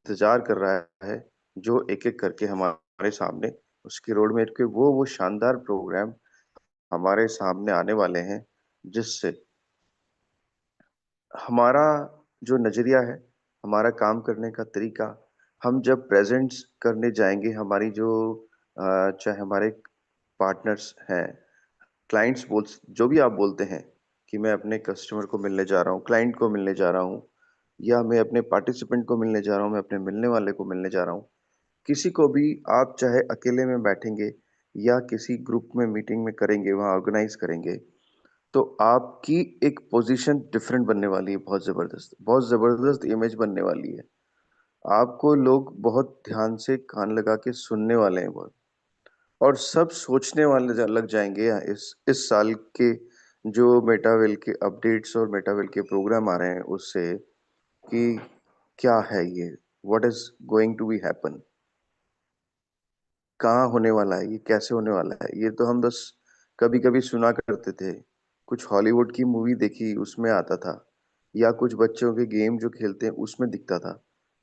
इंतज़ार कर रहा है, जो एक-एक करके हमारे सामने उसकी रोड मैप के वो शानदार प्रोग्राम हमारे सामने आने वाले हैं, जिससे हमारा जो नज़रिया है, हमारा काम करने का तरीका, हम जब प्रेज़ेंट्स करने जाएँगे हमारी जो चाहे हमारे पार्टनर्स हैं, क्लाइंट्स जो भी आप बोलते हैं कि मैं अपने कस्टमर को मिलने जा रहा हूँ, क्लाइंट को मिलने जा रहा हूँ या मैं अपने पार्टिसिपेंट को मिलने जा रहा हूँ, मैं अपने मिलने वाले को मिलने जा रहा हूँ। किसी को भी आप चाहे अकेले में बैठेंगे या किसी ग्रुप में मीटिंग में करेंगे, वहाँ ऑर्गेनाइज़ करेंगे, तो आपकी एक पोज़ीशन डिफरेंट बनने वाली है बहुत ज़बरदस्त इमेज बनने वाली है। आपको लोग बहुत ध्यान से कान लगा के सुनने वाले हैं बहुत और सब सोचने वाले लग जाएँगे इस साल के जो मेटावेल के अपडेट्स और मेटावेल के प्रोग्राम आ रहे हैं उससे कि क्या है ये? What is going to be happen? कहाँ होने वाला है? ये कैसे होने वाला है? ये तो हम बस कभी-कभी सुना करते थे। कुछ हॉलीवुड की मूवी देखी उसमें आता था या कुछ बच्चों के गेम जो खेलते हैं उसमें दिखता था।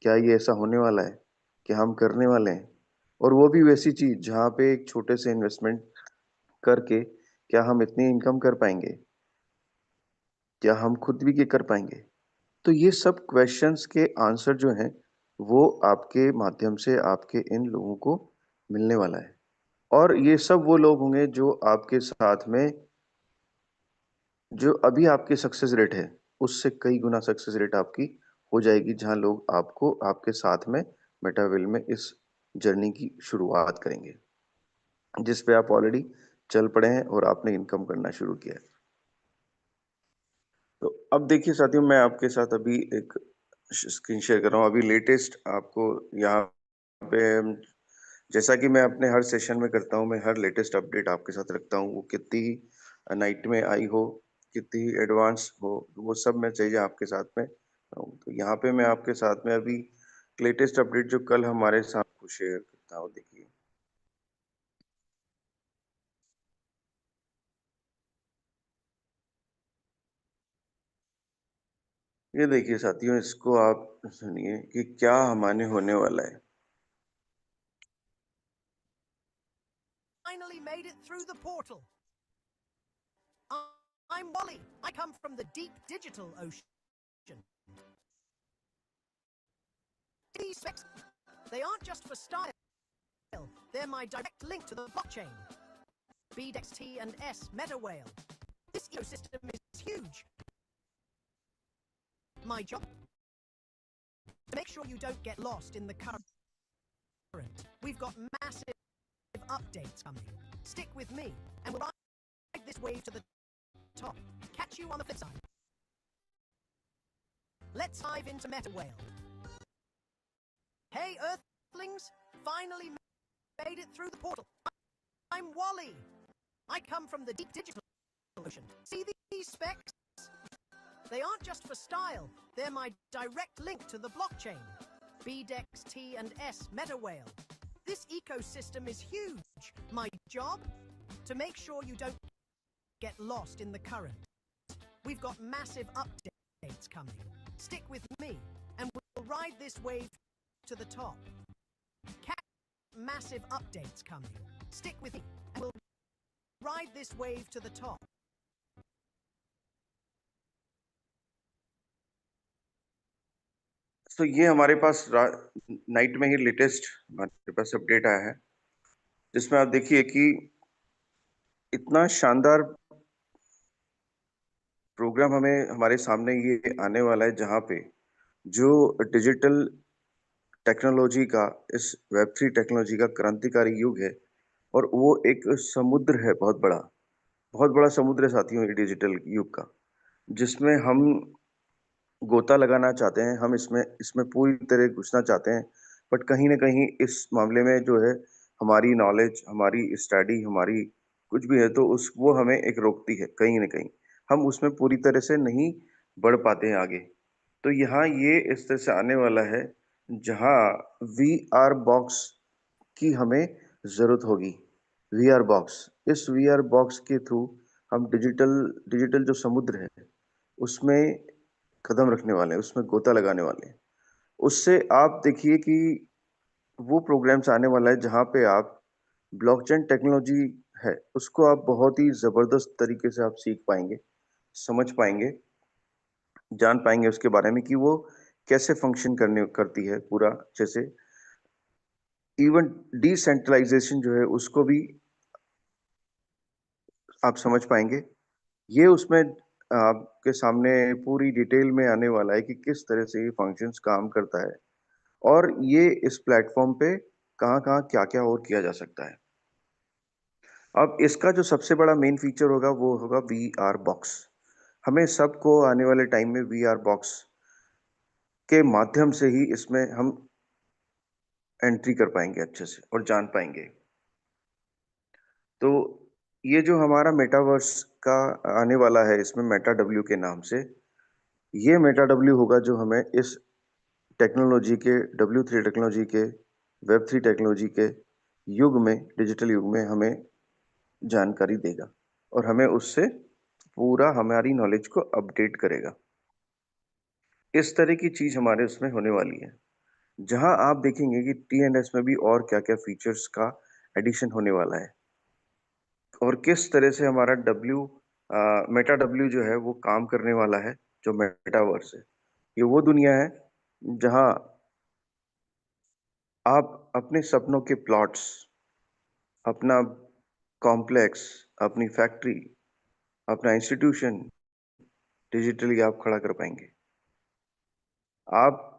क्या ये ऐसा होने वाला है? क्या हम करने वाले हैं? और वो भी वैसी चीज़ जहाँ पे एक छोटे से इन्वेस्टमेंट करके क्या हम इतनी इनकम कर पाएँगे? क्या हम खुद भी ये कर पाएँगे? तो ये सब क्वेश्चंस के आंसर जो हैं, वो आपके माध्यम से आपके इन लोगों को मिलने वाला है। और ये सब वो लोग होंगे जो आपके साथ में जो अभी आपकी सक्सेस रेट है, उससे कई गुना सक्सेस रेट आपकी हो जाएगी, जहाँ लोग आपको आपके साथ में मेटावेल में इस जर्नी की शुरुआत करेंगे, जिस पे आप ऑलरेडी चल पड़े हैं और आपने इनकम करना शुरू किया है। तो अब देखिए साथियों, मैं आपके साथ अभी एक स्क्रीन शेयर कर रहा हूँ। अभी लेटेस्ट आपको यहाँ पे जैसा कि मैं अपने हर सेशन में करता हूँ, मैं हर लेटेस्ट अपडेट आपके साथ रखता हूँ। वो कितनी ही नाइट में आई हो, कितनी ही एडवांस हो, वो सब मैं चाहिए आपके साथ में तो यहाँ पे मैं आपके साथ में अभी लेटेस्ट अपडेट जो कल हमारे साथ को शेयर करता हूँ, देखिए। ये देखिए साथियों, इसको आप सुनिए कि क्या हमारे होने वाला है। Finally made it through the portal. I- I'm Wally. I come from the deep digital ocean. These specs, they aren't just for style, they're my direct link to the blockchain. BDXT and S Meta Whale. This ecosystem is huge. My job? To make sure you don't get lost in the current. We've got massive updates coming. Stick with me, and we'll ride this wave to the top. Catch you on the flip side. Let's dive into Meta Whale. Hey, Earthlings! Finally made it through the portal. I'm Wally. I come from the deep digital ocean. See these specs? They aren't just for style, they're my direct link to the blockchain. BDXT and S Meta Whale. This ecosystem is huge. My job? To make sure you don't get lost in the current. We've got massive updates coming. Stick with me, and we'll ride this wave to the top. Massive updates coming. Stick with me, and we'll ride this wave to the top. तो ये हमारे पास night में ही latest हमारे पास update आया है, जिसमें आप देखिए कि इतना शानदार प्रोग्राम हमें हमारे सामने ये आने वाला है, जहाँ पे जो डिजिटल टेक्नोलॉजी का, इस वेब थ्री टेक्नोलॉजी का क्रांतिकारी युग है और वो एक समुद्र है बहुत बड़ा समुद्र है साथियों, ये डिजिटल युग का, जिसमें हम गोता लगाना चाहते हैं, हम इसमें इसमें पूरी तरह घुसना चाहते हैं, बट कहीं न कहीं इस मामले में जो है हमारी नॉलेज, हमारी स्टडी, हमारी कुछ भी है तो उस वो हमें एक रोकती है कहीं न कहीं। हम उसमें पूरी तरह से नहीं बढ़ पाते हैं आगे। तो यहाँ ये इस तरह से आने वाला है, जहाँ वीआर बॉक्स की हमें ज़रूरत होगी। वीआर बॉक्स, इस वीआर बॉक्स के थ्रू हम डिजिटल डिजिटल जो समुद्र है, उसमें कदम रखने वाले हैं, उसमें गोता लगाने वाले हैं। उससे आप देखिए कि वो प्रोग्राम्स आने वाला है जहाँ पे आप ब्लॉकचेन टेक्नोलॉजी है, उसको आप बहुत ही ज़बरदस्त तरीके से आप सीख पाएँगे, समझ पाएँगे, जान पाएँगे उसके बारे में कि वो कैसे फंक्शन करने करती है पूरा जैसे इवन डिसेंट्रलाइज़ेशन जो है उसको भी आप समझ पाएँगे। ये उसमें आपके सामने पूरी डिटेल में आने वाला है कि किस तरह से ये फंक्शंस काम करता है और ये इस प्लेटफ़ॉर्म पे कहाँ-कहाँ, क्या-क्या और किया जा सकता है। अब इसका जो सबसे बड़ा मेन फीचर होगा वो होगा वीआर बॉक्स। हमें सबको आने वाले टाइम में वीआर बॉक्स के माध्यम से ही इसमें हम एंट्री कर पाएँगे अच्छे से और जान पाएँगे। तो ये जो हमारा मेटावर्स का आने वाला है इसमें मेटा डब्ल्यू के नाम से, ये मेटा डब्ल्यू होगा जो हमें इस टेक्नोलॉजी के W3 टेक्नोलॉजी के, वेब3 टेक्नोलॉजी के युग में, डिजिटल युग में हमें जानकारी देगा और हमें उससे पूरा हमारी नॉलेज को अपडेट करेगा। इस तरह की चीज़ हमारे उसमें होने वाली है। जहाँ आप देखेंगे कि TNS में भी और क्या-क्या फीचर्स का एडिशन होने वाला है और किस तरह से हमारा मेटा डब्ल्यू जो है वो काम करने वाला है, जो मेटावर्स है। ये वो दुनिया है जहाँ आप अपने सपनों के प्लॉट्स, अपना कॉम्प्लेक्स, अपनी फैक्ट्री, अपना इंस्टीट्यूशन डिजिटली आप खड़ा कर पाएँगे।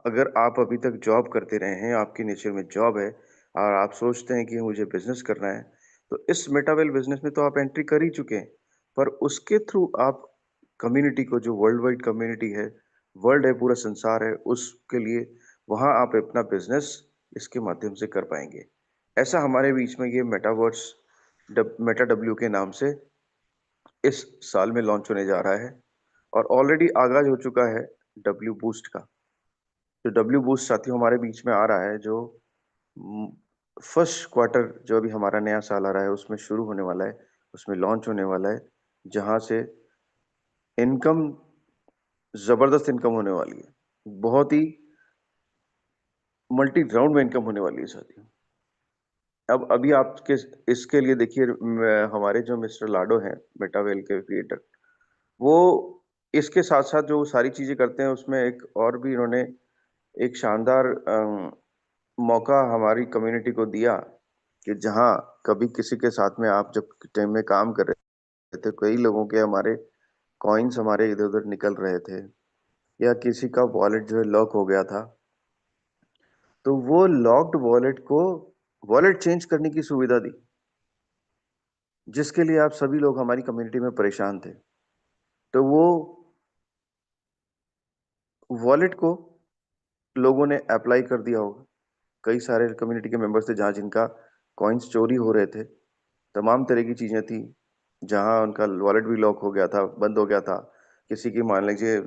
अगर आप अभी तक जॉब करते रहे हैं, आपके नेचर में जॉब है और आप सोचते हैं कि मुझे बिज़नेस करना है, तो इस मेटावेल बिज़नेस में तो आप एंट्री कर ही चुके हैं। पर उसके थ्रू आप कम्युनिटी को जो वर्ल्ड वाइड कम्युनिटी है, वर्ल्ड है, पूरा संसार है, उसके लिए वहाँ आप अपना बिज़नेस इसके माध्यम से कर पाएँगे। ऐसा हमारे बीच में ये मेटावर्स मेटा डब्ल्यू के नाम से इस साल में लॉन्च होने जा रहा है और ऑलरेडी आगाज़ हो चुका है डब्ल्यू बूस्ट का। जो डब्ल्यू बूस्ट साथियों हमारे बीच में आ रहा है जो उम, फर्स्ट क्वार्टर जो अभी हमारा नया साल आ रहा है उसमें शुरू होने वाला है, उसमें लॉन्च होने वाला है, जहाँ से इनकम ज़बरदस्त इनकम होने वाली है। बहुत ही मल्टी राउंड में इनकम होने वाली है साथियों। अब अभी आपके इसके लिए देखिए हमारे जो मिस्टर लाडो हैं, मेटावेल के क्रिएटर, वो इसके साथ-साथ जो सारी चीज़ें करते हैं उसमें एक और भी इन्होंने एक शानदार मौका हमारी कम्युनिटी को दिया कि जहाँ कभी किसी के साथ में आप जब टाइम में काम कर रहे थे, कई लोगों के हमारे कॉइन्स हमारे इधर-उधर निकल रहे थे या किसी का वॉलेट जो है लॉक हो गया था, तो वो लॉक्ड वॉलेट को वॉलेट चेंज करने की सुविधा दी, जिसके लिए आप सभी लोग हमारी कम्युनिटी में परेशान थे। तो वो वॉलेट को लोगों ने अप्लाई कर दिया होगा। कई सारे कम्युनिटी के मेंबर्स थे जहाँ जिनका कॉइन्स चोरी हो रहे थे। तमाम तरह की चीज़ें थी, जहाँ उनका वॉलेट भी लॉक हो गया था, बंद हो गया था। किसी की मान लीजिए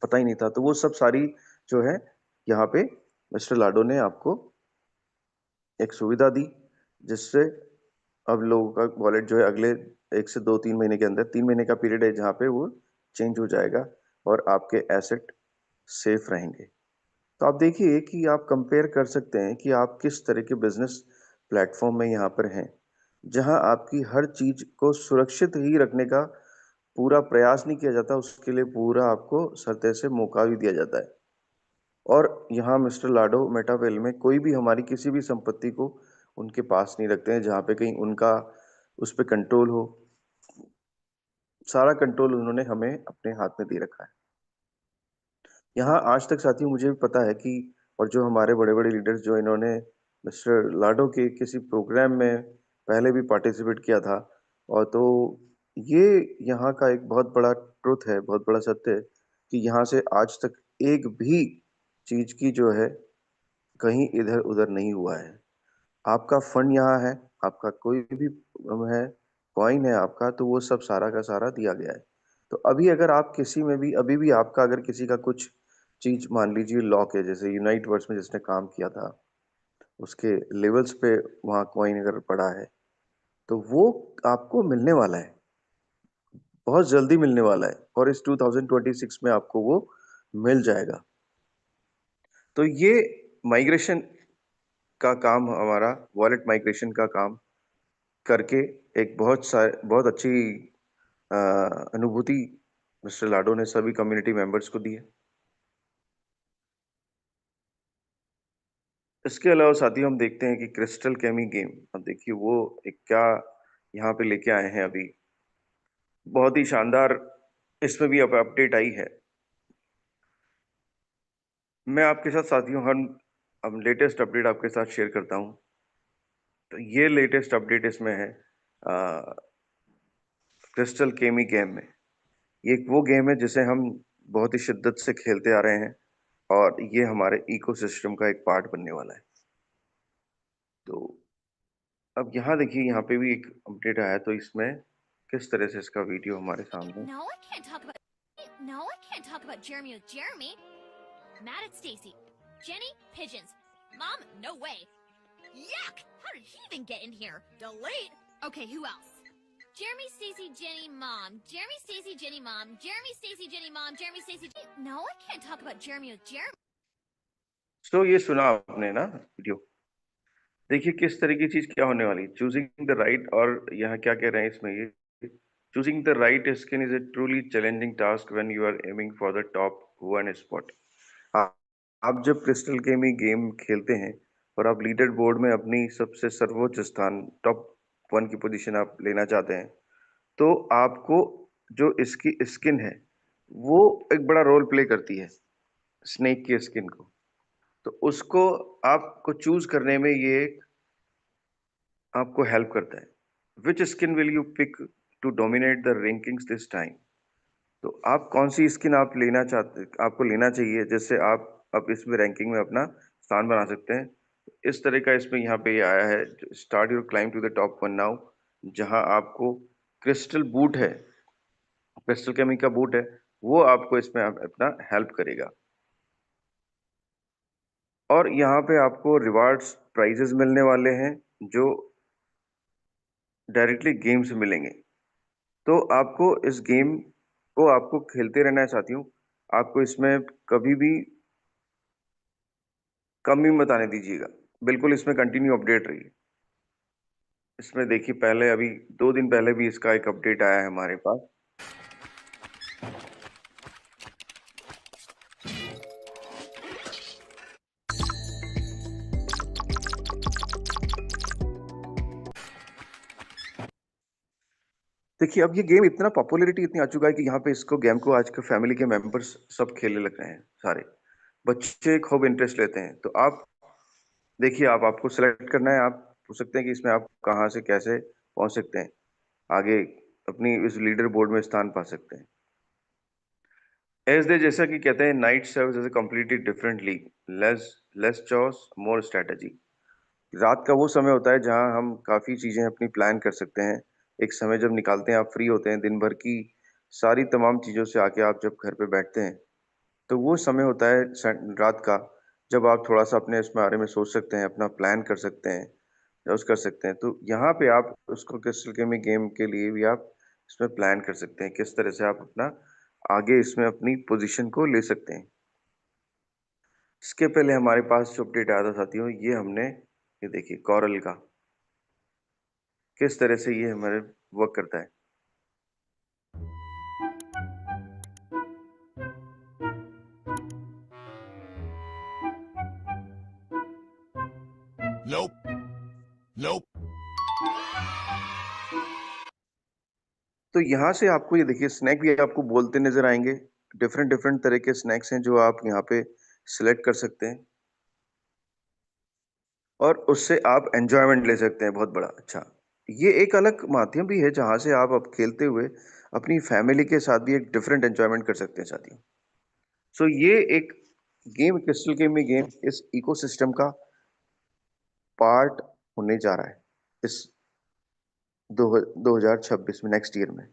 पता ही नहीं था, तो वो सब सारी जो है यहाँ पे मिस्टर लाडो ने आपको एक सुविधा दी, जिससे अब लोगों का वॉलेट जो है अगले 1 से 2-3 महीने के अंदर 3 महीने का पीरियड है जहाँ पे वो चेंज हो जाएगा और आपके एसेट सेफ रहेंगे। तो आप देखिए कि आप कंपेयर कर सकते हैं कि आप किस तरह के बिज़नेस प्लेटफ़ॉर्म में यहाँ पर हैं, जहाँ आपकी हर चीज़ को सुरक्षित ही रखने का पूरा प्रयास नहीं किया जाता, उसके लिए पूरा आपको सरदे से मौका भी दिया जाता है। और यहाँ मिस्टर लाडो मेटावेल में कोई भी हमारी किसी भी संपत्ति को उनके पास नहीं रखते हैं, जहाँ पे कहीं उनका उस पे कंट्रोल हो। सारा कंट्रोल उन्होंने हमें अपने हाथ में दे रखा है। यहाँ आज तक साथियों मुझे भी पता है कि और जो हमारे बड़े-बड़े लीडर्स जो इन्होंने मिस्टर लाडो के किसी प्रोग्राम में पहले भी पार्टिसिपेट किया था और तो ये यहाँ का एक बहुत बड़ा ट्रुथ है, बहुत बड़ा सत्य है कि यहाँ से आज तक एक भी चीज़ की जो है कहीं इधर-उधर नहीं हुआ है। आपका फंड यहाँ है, आपका कोई भी है, कॉइन है आपका, तो वो सब सारा का सारा दिया गया है। तो अभी अगर आप किसी में भी अभी भी आपका अगर किसी का कुछ चीज़ मान लीजिए लॉक है, जैसे यूनाइट वर्ड्स में जिसने काम किया था, उसके लेवल्स पे वहाँ कॉइन अगर पड़ा है, तो वो आपको मिलने वाला है, बहुत जल्दी मिलने वाला है और इस 2026 में आपको वो मिल जाएगा। तो ये माइग्रेशन का काम हमारा, वॉलेट माइग्रेशन का काम करके एक बहुत अच्छी अनुभूति मिस्टर लाडो ने सभी कम्युनिटी मेंबर्स को दी है। इसके अलावा साथियों हम देखते हैं कि क्रिस्टल केमी गेम, अब देखिए वो एक क्या यहाँ पे लेके आए हैं अभी, बहुत ही शानदार इसमें भी अब अपडेट आई है। मैं आपके साथ साथियों हम अब लेटेस्ट अपडेट आपके साथ शेयर करता हूँ। तो ये लेटेस्ट अपडेट इसमें है क्रिस्टल केमी गेम में। ये एक वो गेम है जिसे हम बहुत ही शिद्दत से खेलते आ रहे हैं और ये हमारे इकोसिस्टम का एक पार्ट बनने वाला है। तो अब यहाँ देखिए, यहाँ पे भी एक अपडेट आया, तो इसमें किस तरह से इसका वीडियो हमारे सामने। No, I can't talk about. No, I can't talk about Jeremy with Jeremy. Mad at Stacy. Jenny, pigeons. Mom, no way. Yuck! How did he even get in here? Delete. Okay, who else? Jeremy, Stacy, Jenny, Mom. Jeremy, Stacy, Jenny, Mom. Jeremy, Stacy, Jenny, Mom. Jeremy, Stacy. No, I can't talk about Jeremy with Jeremy. तो ये सुना आपने ना video, देखिए किस तरह की चीज क्या होने वाली है। चूजिंग द राइट, और यहाँ क्या कह रहे हैं इसमें, ये choosing the right skin is a truly challenging task when you are aiming for the top one spot. आप जब क्रिस्टल गेम गेम खेलते हैं और आप लीडर बोर्ड में अपनी सबसे सर्वोच्च स्थान, टॉप वन की पोजीशन आप लेना चाहते हैं, तो आपको जो इसकी स्किन है वो एक बड़ा रोल प्ले करती है, स्नेक की स्किन को। तो उसको आपको चूज करने में ये आपको हेल्प करता है। Which skin will you pick to dominate the rankings this time. तो आप कौन सी स्किन आप लेना चाहते, आपको लेना चाहिए, जिससे आप अब इसमें रैंकिंग में अपना स्थान बना सकते हैं। इस तरह का इसमें यहाँ पे ये आया है, start your climb to the top one now, जहां आपको क्रिस्टल बूट है, क्रिस्टल केमी का बूट है, वो आपको इसमें अपना हेल्प करेगा। और यहाँ पे आपको रिवार्ड्स, प्राइजेस मिलने वाले हैं जो डायरेक्टली गेम से मिलेंगे। तो आपको इस गेम को आपको खेलते रहना है साथियों। आपको इसमें कभी भी कमी मत आने दीजिएगा। बिल्कुल इसमें कंटिन्यू अपडेट रहिए। इसमें देखिए, पहले अभी 2 दिन पहले भी इसका एक अपडेट आया है हमारे पास। देखिए, अब ये गेम इतना पॉपुलैरिटी इतनी आ चुका है कि यहाँ पे इसको गेम को आज के फैमिली के मेंबर्स सब खेलने लग रहे हैं सारे। बच्चे खूब इंटरेस्ट लेते हैं। तो आप देखिए, आप आपको सेलेक्ट करना है, आप पूछ सकते हैं कि इसमें आप कहाँ से कैसे पहुँच सकते हैं, आगे अपनी इस लीडर बोर्ड में स्थान पा सकते हैं। एज दे जैसा कि कहते हैं, night serves as a completely different league, less less chaos more strategy. रात का वो समय होता है जहां हम काफी चीजें अपनी प्लान कर सकते हैं। एक समय जब निकालते हैं, आप फ्री होते हैं दिन भर की सारी तमाम चीजों से आके आप जब घर पे बैठते हैं, तो वो समय होता है रात का, जब आप थोड़ा सा अपने इस बारे में सोच सकते हैं, अपना प्लान कर सकते हैं, यूज कर सकते हैं। तो यहाँ पे आप उसको क्रिस्टल गेमिंग गेम के लिए भी आप इसमें प्लान कर सकते हैं, किस तरह से आप अपना आगे इसमें अपनी पोजीशन को ले सकते हैं। इसके पहले हमारे पास जो अपडेट आया था साथियों, ये हमने, ये देखिए कॉरल का किस तरह से ये हमारे वर्क करता है। Nope. Nope. तो यहाँ से आपको ये देखिए स्नैक भी आपको बोलते नजर आएंगे। डिफरेंट डिफरेंट तरह के स्नैक्स हैं जो आप यहाँ पे सिलेक्ट कर सकते हैं और उससे आप एंजॉयमेंट ले सकते हैं बहुत बड़ा। अच्छा, ये एक अलग माध्यम भी है जहाँ से आप अब खेलते हुए अपनी फैमिली के साथ भी एक डिफरेंट एंजॉयमेंट कर सकते हैं साथियों। सो ये एक गेम, क्रिस्टल गेम में गेम इस इकोसिस्टम का पार्ट होने जा रहा है इस 2026 में, नेक्स्ट ईयर में,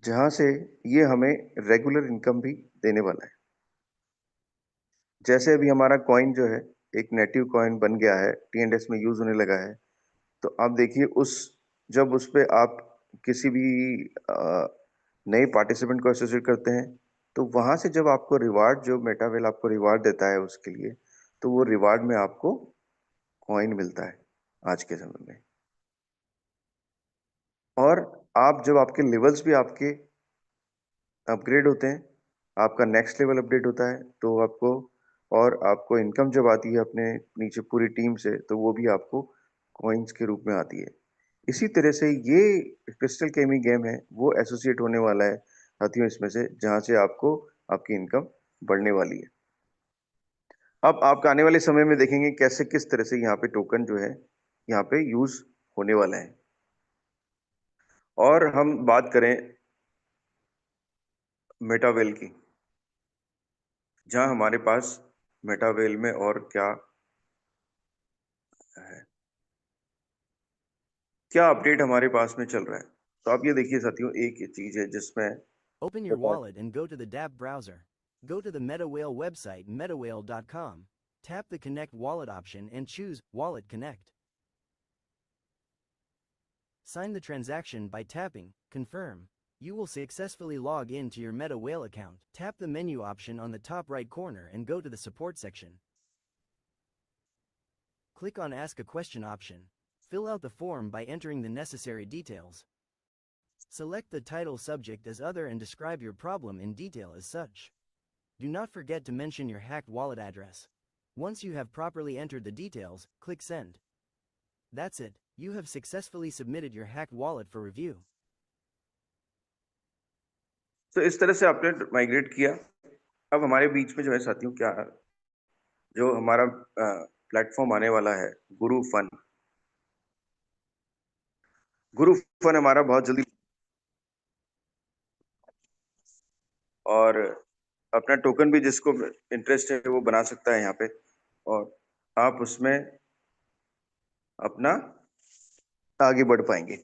जहां से ये हमें रेगुलर इनकम भी देने वाला है। जैसे अभी हमारा कॉइन जो है एक नेटिव कॉइन बन गया है, टीएनडेस में यूज होने लगा है। तो आप देखिए उस, जब उस पे आप किसी भी नए पार्टिसिपेंट को एसोसिएट करते हैं, तो वहाँ से जब आपको रिवार्ड जो मेटावेल आपको रिवार्ड देता है उसके लिए, तो वो रिवार्ड में आपको कॉइन मिलता है आज के समय में। और आप जब आपके लेवल्स भी आपके अपग्रेड होते हैं, आपका नेक्स्ट लेवल अपडेट होता है, तो आपको और आपको इनकम जब आती है अपने नीचे पूरी टीम से, तो वो भी आपको कॉइन्स के रूप में आती है। इसी तरह से ये क्रिस्टल गेमिंग गेम है, वो एसोसिएट होने वाला है साथियों इसमें से, जहाँ से आपको आपकी इनकम बढ़ने वाली है। अब आप आने वाले समय में देखेंगे कैसे किस तरह से यहाँ पे टोकन जो है, यहाँ पे यूज़ होने वाला है। और हम बात करें मेटावेल की, जहाँ हमारे पास मेटावेल में और क्या है, क्या अपडेट हमारे पास में चल रहा है। तो आप ये देखिए साथियों, एक ये चीज है जिसमें Open your wallet and go to the dApp browser. Go to the MetaWhale website, metawhale.com. Tap the Connect Wallet option and choose Wallet Connect. Sign the transaction by tapping Confirm. You will successfully log in to your MetaWhale account. Tap the menu option on the top right corner and go to the support section. Click on Ask a Question option. Fill out the form by entering the necessary details. Select the title subject as other and describe your problem in detail as such. Do not forget to mention your hacked wallet address. Once you have properly entered the details, click Send. That's it, you have successfully submitted your hacked wallet for review. तो इस तरह से आपने migrate किया। अब हमारे बीच में जो है साथियों, क्या जो हमारा प्लेटफॉर्म आने वाला है, गुरु फन। गुरु फन हमारा बहुत जल्दी, और अपना टोकन भी जिसको इंटरेस्ट है वो बना सकता है यहाँ पे, और आप उसमें अपना आगे बढ़ पाएंगे।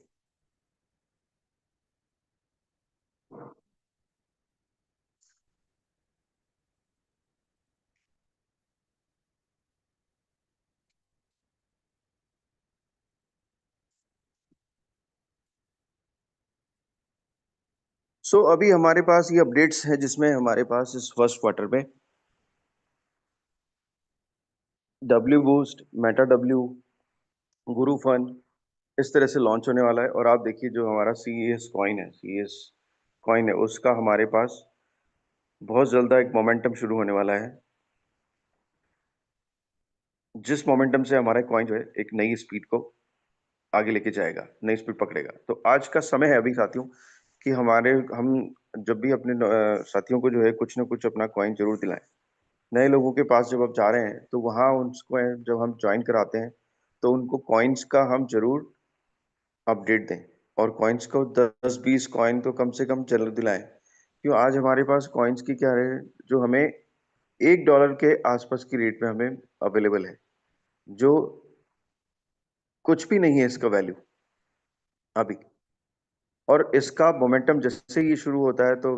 सो अभी हमारे पास ये अपडेट्स हैं जिसमें हमारे पास इस फर्स्ट क्वार्टर में डब्ल्यू बूस्ट, मेटा डब्ल्यू, गुरु फन इस तरह से लॉन्च होने वाला है। और आप देखिए जो हमारा सीईएस कॉइन है, सीईएस कॉइन है, उसका हमारे पास बहुत जल्द एक मोमेंटम शुरू होने वाला है, जिस मोमेंटम से हमारा कॉइन जो है एक नई स्पीड को आगे लेके जाएगा, नई स्पीड पकड़ेगा। तो आज का समय है अभी साथियों कि हम जब भी अपने साथियों को जो है कुछ ना कुछ अपना कॉइन जरूर दिलाएं। नए लोगों के पास जब आप जा रहे हैं तो वहाँ उनको जब हम ज्वाइन कराते हैं तो उनको कॉइन्स का हम जरूर अपडेट दें, और कॉइन्स को 10-20 कॉइन तो कम से कम जरूर दिलाएं। क्यों आज हमारे पास कॉइन्स की क्या है, जो हमें $1 के आसपास की रेट में हमें अवेलेबल है, जो कुछ भी नहीं है इसका वैल्यू अभी। और इसका मोमेंटम जैसे ही शुरू होता है तो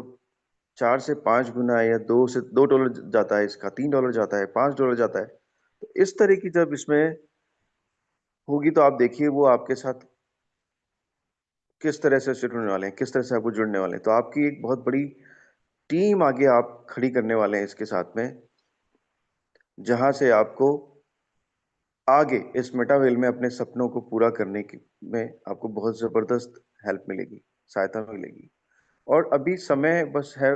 4 से 5 गुना या $2 जाता है, इसका $3 जाता है, $5 जाता है। तो इस तरह की जब इसमें होगी तो आप देखिए वो आपके साथ किस तरह से सेट होने वाले हैं, किस तरह से आपको जुड़ने वाले हैं। तो आपकी एक बहुत बड़ी टीम आगे आप खड़ी करने वाले हैं इसके साथ में, जहां से आपको आगे इस मेटावेल में अपने सपनों को पूरा करने की में आपको बहुत जबरदस्त हेल्प मिलेगी, सहायता मिलेगी। और अभी समय बस है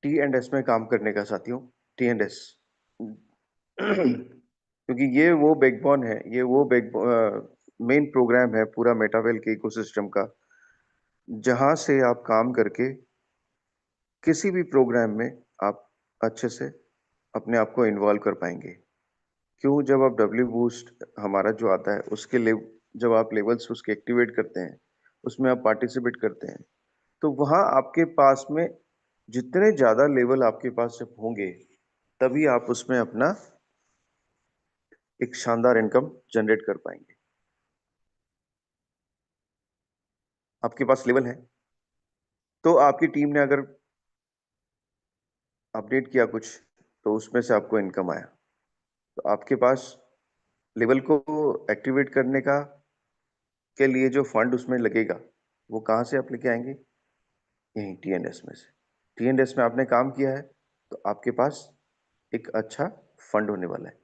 T&S में काम करने का साथियों, T&S क्योंकि ये वो बैकबोन है, ये वो मेन प्रोग्राम है पूरा मेटावेल के इकोसिस्टम का, जहां से आप काम करके किसी भी प्रोग्राम में आप अच्छे से अपने आप को इन्वॉल्व कर पाएंगे। क्यों, जब आप डब्ल्यू बूस्ट हमारा जो आता है उसके जब आप लेवल्स उसके एक्टिवेट करते हैं, उसमें आप पार्टिसिपेट करते हैं, तो वहां आपके पास में जितने ज्यादा लेवल आपके पास जब होंगे, तभी आप उसमें अपना एक शानदार इनकम जनरेट कर पाएंगे। आपके पास लेवल है तो आपकी टीम ने अगर अपडेट किया कुछ, तो उसमें से आपको इनकम आया, तो आपके पास लेवल को एक्टिवेट करने का के लिए जो फंड उसमें लगेगा, वो कहाँ से आप लेके आएंगे? यहीं T&S में से। TNS में आपने काम किया है तो आपके पास एक अच्छा फंड होने वाला है।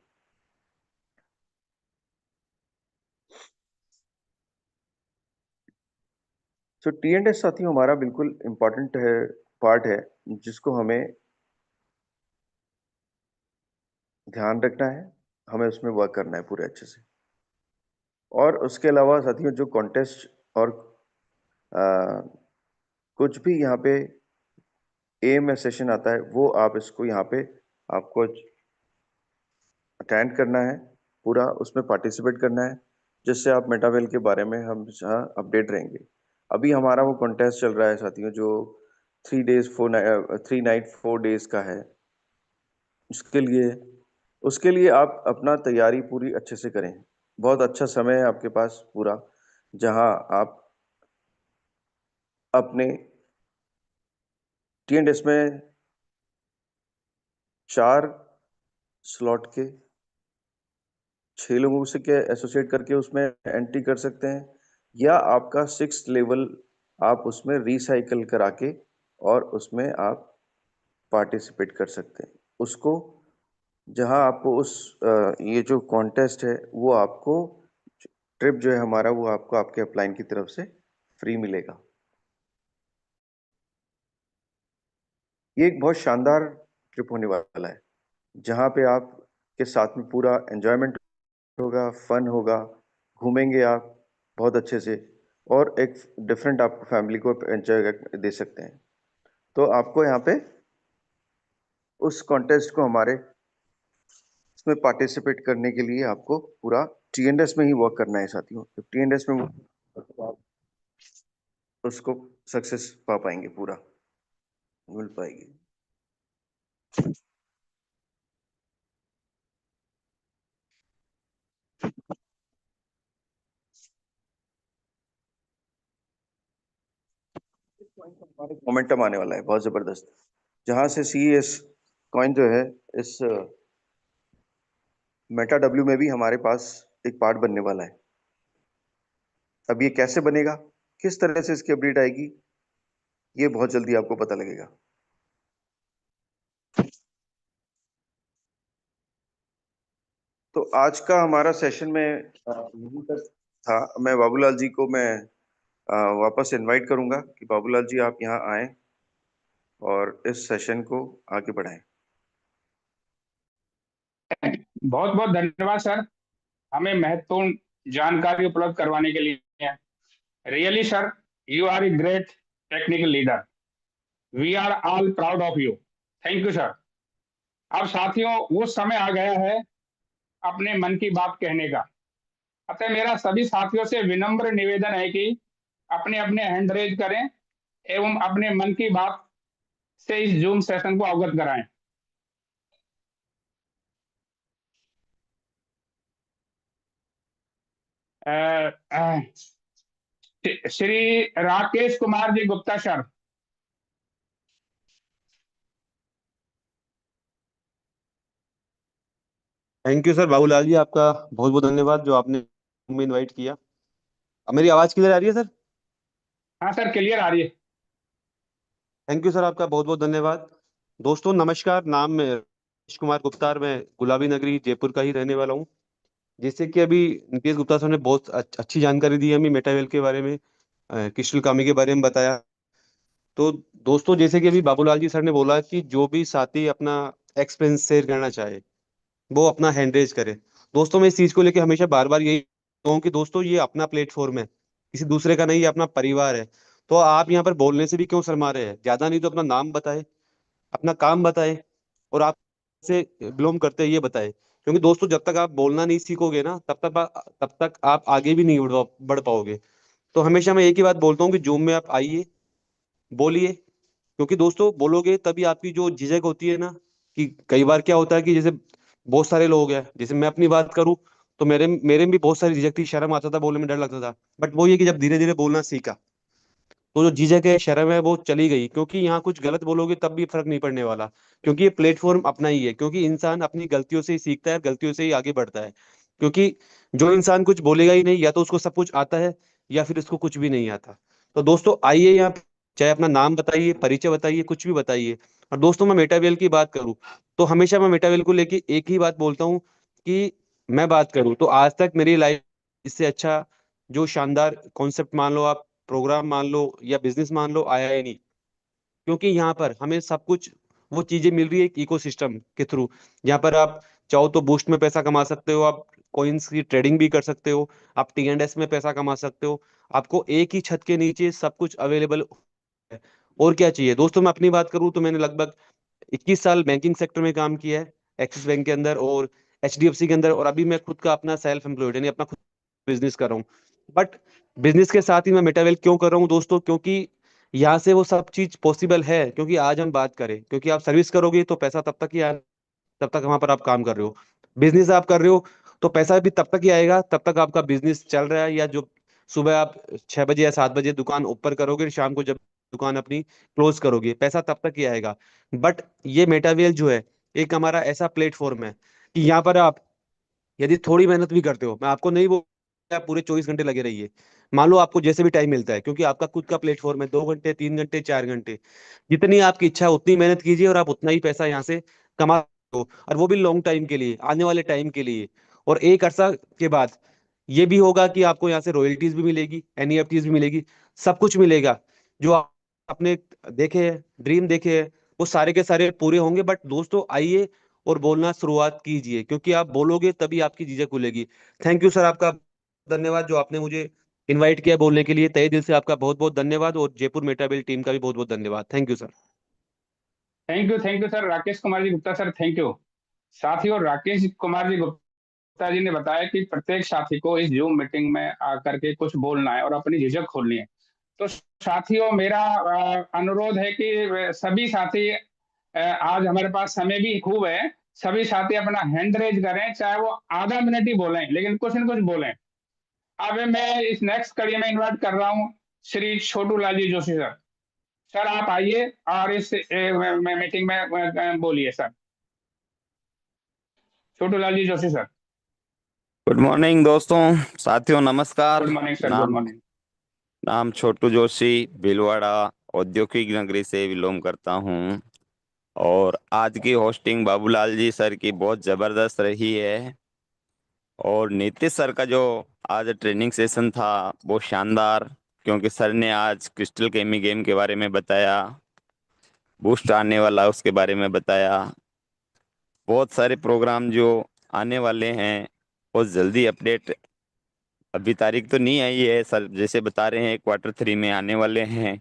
तो TNS साथियों हमारा बिल्कुल इम्पोर्टेंट है, पार्ट है, जिसको हमें ध्यान रखना है, हमें उसमें वर्क करना है पूरे अच्छे से। और उसके अलावा साथियों जो कॉन्टेस्ट और कुछ भी यहाँ पे AMS सेशन आता है वो आप इसको यहाँ पे आपको अटेंड करना है, पूरा उसमें पार्टिसिपेट करना है, जिससे आप मेटावेल के बारे में हम अपडेट रहेंगे। अभी हमारा वो कॉन्टेस्ट चल रहा है साथियों, जो 3 नाइट 4 डेज का है। उसके लिए आप अपना तैयारी पूरी अच्छे से करें। बहुत अच्छा समय है आपके पास पूरा, जहां आप अपने TNS में 4 स्लॉट के 6 लोगों से के एसोसिएट करके उसमें एंट्री कर सकते हैं, या आपका 6th लेवल आप उसमें रिसाइकल करा के और उसमें आप पार्टिसिपेट कर सकते हैं। उसको जहां आपको ये जो कॉन्टेस्ट है वो आपको ट्रिप जो है हमारा वो आपको आपके अपलाइन की तरफ से फ्री मिलेगा। ये एक बहुत शानदार ट्रिप होने वाला है, जहाँ पे आप के साथ में पूरा एंजॉयमेंट होगा, फन होगा, घूमेंगे आप बहुत अच्छे से, और एक डिफरेंट आप फैमिली को एंजॉय दे सकते हैं। तो आपको यहाँ पे उस कॉन्टेस्ट को हमारे इसमें पार्टिसिपेट करने के लिए आपको पूरा TNS में ही वर्क करना है साथियों। तो TNS में तो आप उसको सक्सेस पा पाएंगे, पूरा मिल पाएगी। हमारे मोमेंटम आने वाला है बहुत जबरदस्त, जहां से CES कॉइन जो है इस मेटा W में भी हमारे पास एक पार्ट बनने वाला है। अब ये कैसे बनेगा, किस तरह से इसकी अपडेट आएगी, ये बहुत जल्दी आपको पता लगेगा। तो आज का हमारा सेशन में यहीं तक था। मैं बाबूलाल जी को मैं वापस इनवाइट करूंगा कि बाबूलाल जी आप यहाँ आए और इस सेशन को आगे बढ़ाएं। बहुत बहुत धन्यवाद सर, हमें महत्वपूर्ण जानकारी उपलब्ध करवाने के लिए। Really sir, you are a great technical leader. We are all proud of you. Thank you sir. अब साथियों वो समय आ गया है अपने मन की बात कहने का। अतः मेरा सभी साथियों से विनम्र निवेदन है कि अपने अपने हैंड रेज करें एवं अपने मन की बात से इस जूम सेशन को अवगत कराएं। Shri Rakesh Kumar ji Gupta sir. Thank you sir Babulal ji, आपका बहुत बहुत धन्यवाद जो आपने में इनवाइट किया। अब मेरी आवाज क्लियर आ रही है सर? हाँ सर, क्लियर आ रही है। थैंक यू सर, आपका बहुत बहुत धन्यवाद। दोस्तों नमस्कार, नाम मैं राकेश कुमार गुप्ता, मैं गुलाबी नगरी जयपुर का ही रहने वाला हूँ। जैसे कि अभी नीतीश गुप्ता सर ने बहुत अच्छी जानकारी दी है हमें मेटावेल के बारे में, क्रिस्टल कामी के बारे में बताया। तो दोस्तों जैसे कि अभी बाबूलाल जी सर ने बोला कि जो भी साथी अपना एक्सपीरियंस शेयर करना चाहे वो अपना हैंड रेज करे। दोस्तों मैं इस चीज को लेकर हमेशा बार बार यही कहूँ कि दोस्तों ये अपना प्लेटफॉर्म है, किसी दूसरे का नहीं, ये अपना परिवार है। तो आप यहाँ पर बोलने से भी क्यों शर्मा रहे हैं? ज्यादा नहीं तो अपना नाम बताए, अपना काम बताए, और आप से बिलोंग करते हैं ये बताए। क्योंकि दोस्तों जब तक आप बोलना नहीं सीखोगे ना तब तक आप आगे भी नहीं बढ़ पाओगे। तो हमेशा मैं एक ही बात बोलता हूँ कि जूम में आप आइए, बोलिए। क्योंकि दोस्तों बोलोगे तभी आपकी जो झिझक होती है ना, कि कई बार क्या होता है कि जैसे बहुत सारे लोग हैं, जैसे मैं अपनी बात करूं तो मेरे मेरे में भी बहुत सारी झिझक थी, शर्म आता था, बोलने में डर लगता था। बट वो ये कि जब धीरे धीरे बोलना सीखा तो जो झिझक है, शर्म है, वो चली गई। क्योंकि यहाँ कुछ गलत बोलोगे तब भी फर्क नहीं पड़ने वाला, क्योंकि ये प्लेटफॉर्म अपना ही है। क्योंकि इंसान अपनी गलतियों से ही सीखता है, गलतियों से ही आगे बढ़ता है। क्योंकि जो इंसान कुछ बोलेगा ही नहीं, या तो उसको सब कुछ आता है या फिर उसको कुछ भी नहीं आता। तो दोस्तों आइए यहाँ चाहे अपना नाम बताइए, परिचय बताइए, कुछ भी बताइए। और दोस्तों मैं मेटावेल की बात करूं तो हमेशा मैं मेटावेल को लेके एक ही बात बोलता हूं कि मैं बात करूं तो आज तक मेरी लाइफ इससे अच्छा जो शानदार कॉन्सेप्ट मान लो, आप प्रोग्राम मान लो या बिजनेस मान लो, आया ही नहीं। क्योंकि यहाँ पर हमें सब कुछ वो चीजें मिल रही है एक इकोसिस्टम के थ्रू। यहाँ पर आप चाहो तो बूस्ट में पैसा कमा सकते हो, आप कॉइन्स की ट्रेडिंग भी कर सकते हो, आप T&S में पैसा कमा सकते हो। आपको एक ही छत के नीचे सब कुछ अवेलेबल है। और क्या चाहिए दोस्तों। मैं अपनी बात करूं तो मैंने लगभग 21 साल बैंकिंग सेक्टर में काम किया है, एक्सिस बैंक के अंदर और HDFC के अंदर। और अभी मैं खुद का अपना सेल्फ एम्प्लॉयड यानी अपना खुद बिजनेस कर रहा हूँ। बट बिजनेस के साथ ही मैं मेटावेल क्यों कर रहा हूँ दोस्तों, क्योंकि यहाँ से वो सब चीज पॉसिबल है। क्योंकि आज हम बात करें, क्योंकि आप सर्विस करोगे तो पैसा तब तक ही आएगा तब तक वहां पर आप काम कर रहे हो। बिजनेस आप कर रहे हो तो पैसा भी तब तक ही आएगा तब तक आपका बिजनेस चल रहा है। या जो सुबह आप 6 बजे या 7 बजे दुकान ओपन करोगे, शाम को जब दुकान अपनी क्लोज करोगे, पैसा तब तक ही आएगा। बट ये मेटावेल जो है एक हमारा ऐसा प्लेटफॉर्म है कि यहाँ पर आप यदि थोड़ी मेहनत भी करते हो, मैं आपको नहीं बोल आप पूरे 24 घंटे लगे रहिए। मान लो आपको जैसे भी टाइम मिलता है, क्योंकि आपका खुद का प्लेटफॉर्म है, 2 घंटे 3 घंटे 4 घंटे जितनी आपकी इच्छा है उतनी मेहनत कीजिए और आप उतना ही पैसा यहाँ से कमा सकते हो। और वो भी लॉन्ग टाइम के लिए, आने वाले टाइम के लिए। और एक अर्सा के बाद ये भी होगा कि आपको यहाँ से रॉयल्टीज भी मिलेगी, NEFTs भी मिलेगी, सब कुछ मिलेगा। जो आप अपने देखे हैं, ड्रीम देखे हैं, वो सारे के सारे पूरे होंगे। बट दोस्तों आइए और बोलना शुरुआत कीजिए, क्योंकि आप बोलोगे तभी आपकी चीजें खुलेगी। थैंक यू सर, आपका धन्यवाद जो आपने मुझे इनवाइट किया बोलने के लिए। तहे दिल से आपका बहुत बहुत धन्यवाद और जयपुर मेटाबिल टीम का भी बहुत बहुत धन्यवाद। Thank you sir. Thank you sir, Rakesh Kumar ji Gupta sir, thank you. साथियों, राकेश कुमार जी गुप्ता जी ने बताया कि प्रत्येक साथी को इस जूम मीटिंग में आकर के कुछ बोलना है और अपनी झिझक खोलनी है। तो साथियों, मेरा अनुरोध है कि सभी साथी, आज हमारे पास समय भी खूब है, सभी साथी अपना हैंड रेज करें, चाहे वो आधा मिनट ही बोलें लेकिन कुछ न कुछ बोलें। अब मैं इस नेक्स्ट कड़ी में इन्वाइट कर रहा हूँ श्री छोटू लाल जी जोशी सर। सर आप आइए और इस मीटिंग में बोलिए सर। छोटू Lal ji Joshi sir. Good morning दोस्तों, साथियों नमस्कार। गुड मॉर्निंग सर, गुड नाम मॉर्निंग। नाम छोटू जोशी, भीलवाड़ा औद्योगिक नगरी से बिलोंग करता हूँ। और आज की होस्टिंग बाबूलाल जी सर की बहुत ज़बरदस्त रही है। और नीतीश सर का जो आज ट्रेनिंग सेशन था वो शानदार, क्योंकि सर ने आज क्रिस्टल केमी गेम के बारे में बताया, बूस्ट आने वाला उसके बारे में बताया। बहुत सारे प्रोग्राम जो आने वाले हैं बहुत जल्दी अपडेट, अभी तारीख तो नहीं आई है सर, जैसे बता रहे हैं Q3 में आने वाले हैं।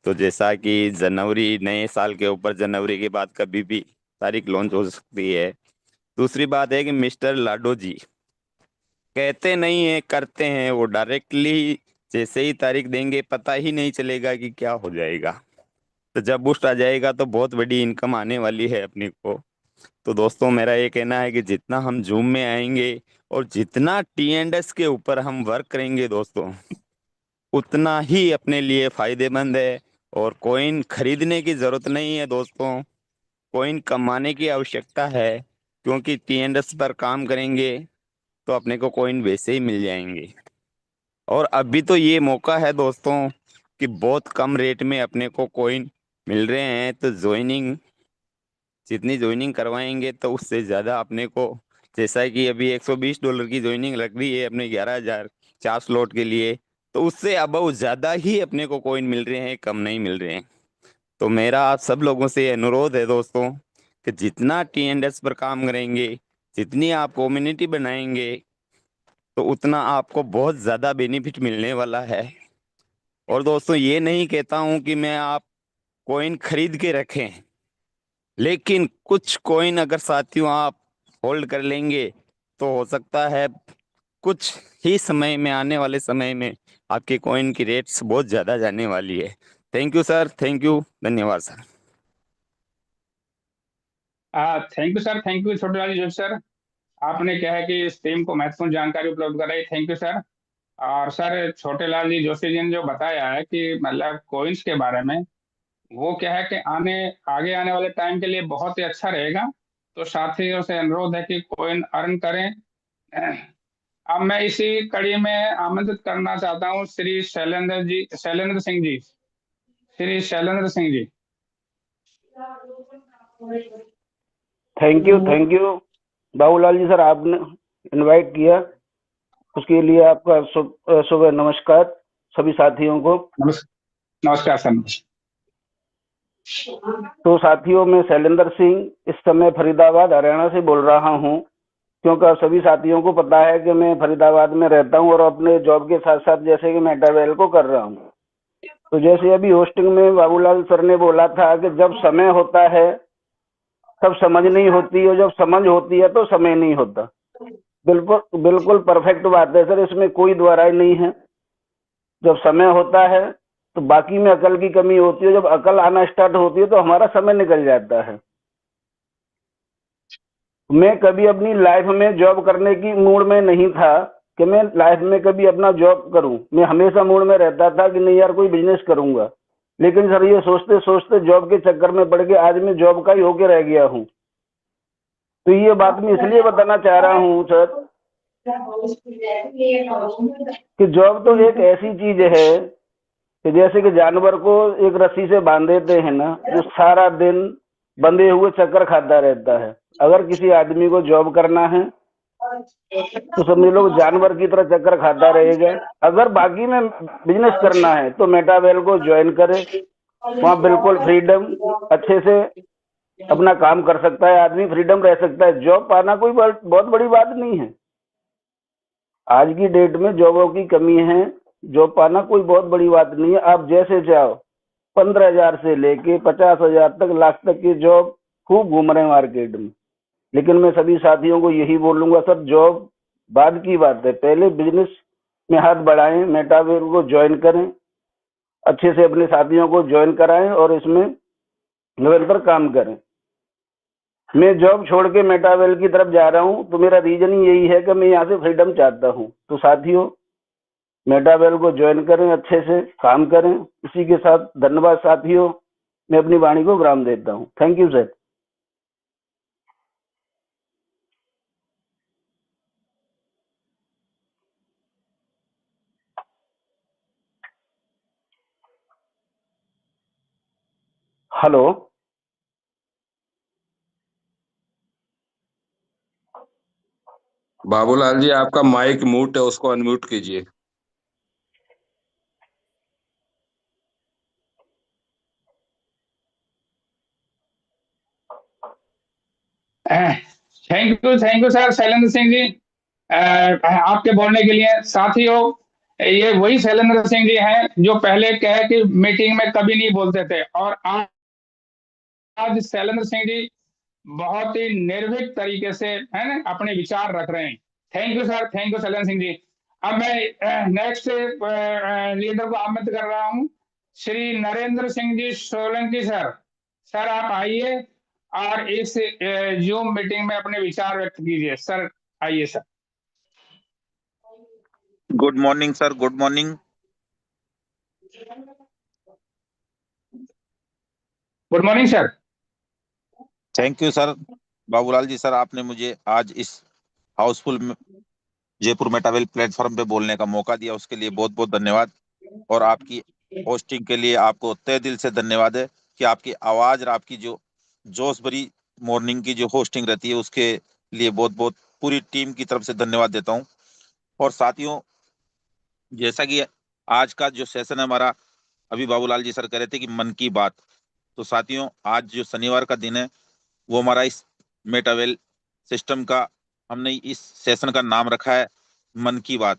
तो जैसा कि जनवरी, नए साल के ऊपर जनवरी के बाद कभी भी तारीख लॉन्च हो सकती है। दूसरी बात है कि मिस्टर लाडो जी कहते नहीं है करते हैं, वो डायरेक्टली जैसे ही तारीख देंगे पता ही नहीं चलेगा कि क्या हो जाएगा। तो जब बूस्ट आ जाएगा तो बहुत बड़ी इनकम आने वाली है अपने को। तो दोस्तों मेरा ये कहना है कि जितना हम जूम में आएंगे और जितना T&S के ऊपर हम वर्क करेंगे दोस्तों, उतना ही अपने लिए फायदेमंद है। और कॉइन खरीदने की जरूरत नहीं है दोस्तों, कॉइन कमाने की आवश्यकता है। क्योंकि T&S पर काम करेंगे तो अपने को कॉइन वैसे ही मिल जाएंगे। और अभी तो ये मौका है दोस्तों कि बहुत कम रेट में अपने को कॉइन मिल रहे हैं। तो ज्वाइनिंग, जितनी ज्वाइनिंग करवाएंगे तो उससे ज़्यादा अपने को, जैसा कि अभी $120 की ज्वाइनिंग लग रही है अपने 11,000 4 स्लॉट के लिए, तो उससे अब ज़्यादा ही अपने को कॉइन मिल रहे हैं, कम नहीं मिल रहे हैं। तो मेरा आप सब लोगों से अनुरोध है दोस्तों कि जितना T&S पर काम करेंगे, जितनी आप कम्युनिटी बनाएंगे, तो उतना आपको बहुत ज़्यादा बेनिफिट मिलने वाला है। और दोस्तों ये नहीं कहता हूँ कि मैं आप कॉइन खरीद के रखें, लेकिन कुछ कॉइन अगर साथियों आप होल्ड कर लेंगे तो हो सकता है कुछ ही समय में, आने वाले समय में आपके कॉइन की रेट्स बहुत ज़्यादा जाने वाली है। Thank you sir, thank you, धन्यवाद sir. Thank you sir, thank you Chhotu Lal ji Joshi sir. आपने क्या है कि इस टीम को महत्वपूर्ण जानकारी उपलब्ध कराई, थैंक यू सर। और सर छोटे लाल जी जोशी जी ने जो बताया है कि मतलब कोइंस के बारे में, वो क्या है कि आगे आने वाले टाइम के लिए बहुत ही अच्छा रहेगा। तो साथियों से अनुरोध है कि कोइन अर्न करें। अब मैं इसी कड़ी में आमंत्रित करना चाहता हूँ Shri Shailendra Singh ji. Shri Shailendra Singh ji. Thank you Babulal ji sir, आपने इनवाइट किया उसके लिए आपका सुबह नमस्कार सभी साथियों को। नमस्कार सर। तो साथियों, मैं शैलेंद्र सिंह इस समय फरीदाबाद हरियाणा से बोल रहा हूं, क्योंकि सभी साथियों को पता है कि मैं फरीदाबाद में रहता हूं और अपने जॉब के साथ साथ जैसे कि मेटावेल को कर रहा हूं। तो जैसे अभी होस्टिंग में बाबूलाल सर ने बोला था कि जब समय होता है तब समझ नहीं होती, और जब समझ होती है तो समय नहीं होता। बिल्कुल बिल्कुल परफेक्ट बात है सर, इसमें कोई दोहराई नहीं है। जब समय होता है तो बाकी में अकल की कमी होती है, जब अकल आना स्टार्ट होती है तो हमारा समय निकल जाता है। मैं कभी अपनी लाइफ में जॉब करने की मूड में नहीं था कि मैं लाइफ में कभी अपना जॉब करूं। मैं हमेशा मूड में रहता था कि नहीं यार कोई बिजनेस करूंगा, लेकिन सर ये सोचते सोचते जॉब के चक्कर में पड़ के आज मैं जॉब का ही होके रह गया हूं। तो ये बात मैं इसलिए बताना चाह रहा हूं सर कि जॉब तो एक ऐसी चीज है कि जैसे कि जानवर को एक रस्सी से बांध देते हैं ना, जो सारा दिन बंधे हुए चक्कर खाता रहता है। अगर किसी आदमी को जॉब करना है तो समझ लो जानवर की तरह चक्कर खाता रहेगा। अगर बाकी में बिजनेस करना है तो मेटावेल को ज्वाइन करे, वहाँ बिल्कुल फ्रीडम अच्छे से अपना काम कर सकता है, आदमी फ्रीडम रह सकता है। जॉब पाना कोई बहुत बड़ी बात नहीं है। आज की डेट में जॉबों की कमी है, जॉब पाना कोई बहुत बड़ी बात नहीं है। आप जैसे चाहो 15,000 से लेके 50,000 तक, लाख तक की जॉब खूब घूम रहे हैं मार्केट में। लेकिन मैं सभी साथियों को यही बोलूंगा सर, जॉब बाद की बात है, पहले बिजनेस में हाथ बढ़ाएं, मेटावेल को ज्वाइन करें, अच्छे से अपने साथियों को ज्वाइन कराएं और इसमें निरंतर काम करें। मैं जॉब छोड़ के मेटावेल की तरफ जा रहा हूं तो मेरा रीजन ही यही है कि मैं यहाँ से फ्रीडम चाहता हूं। तो साथियों, मेटावेल को ज्वाइन करें, अच्छे से काम करें। इसी के साथ धन्यवाद साथियों, मैं अपनी वाणी को विराम देता हूं। Thank you sir. Hello, Babulal ji, आपका माइक म्यूट है, उसको अनम्यूट कीजिए। Thank you sir Shailendra Singh ji आपके बोलने के लिए। साथियों, ये वही शैलेंद्र सिंह जी हैं जो पहले कहे कि मीटिंग में कभी नहीं बोलते थे, और आज शैलेंद्र सिंह जी बहुत ही निर्भीक तरीके से है ना अपने विचार रख रहे हैं। Thank you sir, thank you Shailendra Singh ji. अब मैं नेक्स्ट लीडर को आमंत्रित कर रहा हूं, श्री नरेंद्र सिंह जी सोलंकी सर। सर आप आइए और इस जूम मीटिंग में अपने विचार व्यक्त कीजिए। सर आइए sir. Good morning sir, good morning. Good morning sir. Thank you sir Babulal ji. Sir आपने मुझे आज इस हाउसफुल जयपुर मेटावेल प्लेटफॉर्म पे बोलने का मौका दिया, उसके लिए बहुत बहुत धन्यवाद। और आपकी होस्टिंग के लिए आपको तहे दिल से धन्यवाद है कि आपकी आवाज और आपकी जो जोश भरी मॉर्निंग की जो होस्टिंग रहती है उसके लिए बहुत बहुत पूरी टीम की तरफ से धन्यवाद देता हूँ। और साथियों, जैसा कि आज का जो सेशन है हमारा, अभी बाबूलाल जी सर कह रहे थे कि मन की बात, तो साथियों आज जो शनिवार का दिन है वो हमारा इस मेटावेल सिस्टम का, हमने इस सेशन का नाम रखा है मन की बात।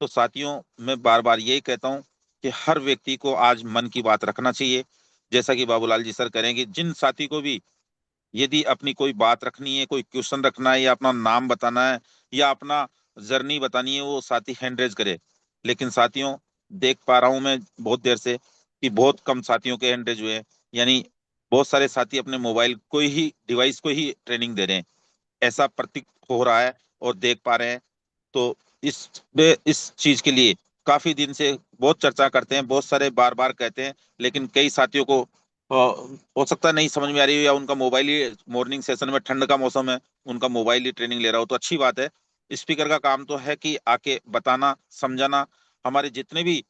तो साथियों, मैं बार बार यही कहता हूं कि हर व्यक्ति को आज मन की बात रखना चाहिए। जैसा कि बाबूलाल जी सर करेंगे, जिन साथी को भी यदि अपनी कोई बात रखनी है, कोई क्वेश्चन रखना है, या अपना नाम बताना है, या अपना जर्नी बतानी है, वो साथी हैंड रेज करे। लेकिन साथियों, देख पा रहा हूं मैं बहुत देर से कि बहुत कम साथियों के हैंड रेज हुए हैं, यानी बहुत सारे साथी अपने मोबाइल को ही, डिवाइस को ही ट्रेनिंग दे रहे हैं, ऐसा प्रतीत हो रहा है और देख पा रहे हैं। तो इस चीज के लिए काफी दिन से बहुत चर्चा करते हैं, बहुत सारे बार बार कहते हैं, लेकिन कई साथियों को हो सकता है नहीं समझ में आ रही हो, या उनका मोबाइल ही, मॉर्निंग सेशन में ठंड का मौसम है, उनका मोबाइल ही ट्रेनिंग ले रहा हो। तो अच्छी बात है, स्पीकर का काम तो है कि आके बताना, समझाना। हमारे जितने भी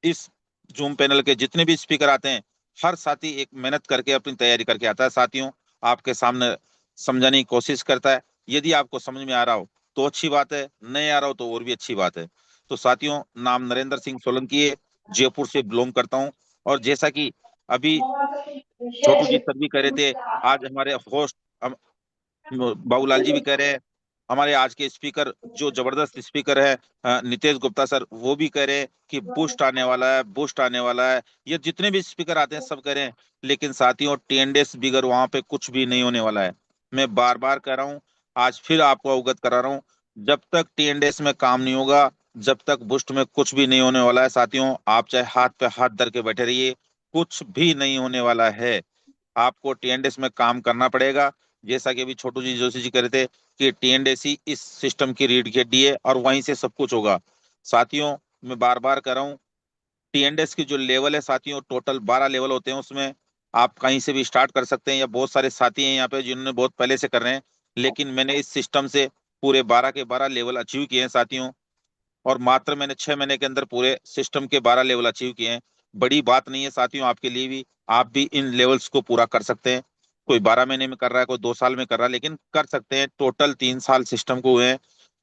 इस जूम पैनल के जितने भी स्पीकर आते हैं हर साथी एक मेहनत करके अपनी तैयारी करके आता है साथियों, आपके सामने समझाने की कोशिश करता है। यदि आपको समझ में आ रहा हो तो अच्छी बात है, नहीं आ रहा हो तो और भी अच्छी बात है। तो साथियों, नाम नरेंद्र सिंह सोलंकी है, जयपुर से बिलोंग करता हूँ। और जैसा कि अभी छोटू जी सर भी कह रहे थे, आज हमारे होस्ट बाबूलाल जी भी कह रहे हैं, हमारे आज के स्पीकर जो जबरदस्त स्पीकर है नितेश गुप्ता सर, वो भी कह रहे हैं कि बूस्ट आने वाला है, बूस्ट आने वाला है। ये जितने भी स्पीकर आते हैं सब कह रहे हैं। लेकिन साथियों, टीएनडीएस बिगर वहां पे कुछ भी नहीं होने वाला है। मैं बार बार कह रहा हूँ, आज फिर आपको अवगत करा रहा हूँ, जब तक टीएनडीएस में काम नहीं होगा, जब तक बूस्ट में कुछ भी नहीं होने वाला है साथियों, आप चाहे हाथ पे हाथ धर के बैठे रहिए, कुछ भी नहीं होने वाला है। आपको टीएनडीएस में काम करना पड़ेगा। जैसा कि अभी छोटू जी जोशी जी कह रहे थे कि टीएनडीएस ही इस सिस्टम की रीढ़ की हड्डी है और वहीं से सब कुछ होगा। साथियों, मैं बार बार कह रहा हूँ, टीएनडीएस की जो लेवल है साथियों, टोटल 12 लेवल होते हैं उसमें। आप कहीं से भी स्टार्ट कर सकते हैं, या बहुत सारे साथी हैं यहाँ पे जिन्होंने बहुत पहले से कर रहे हैं, लेकिन मैंने इस सिस्टम से पूरे 12 के 12 लेवल अचीव किए हैं साथियों। और मात्र मैंने 6 महीने के अंदर पूरे सिस्टम के 12 लेवल अचीव किए हैं। बड़ी बात नहीं है साथियों आपके लिए भी, आप भी इन लेवल्स को पूरा कर सकते हैं। कोई 12 महीने में कर रहा है, कोई 2 साल में कर रहा है, लेकिन कर सकते हैं। टोटल 3 साल सिस्टम को हुए हैं।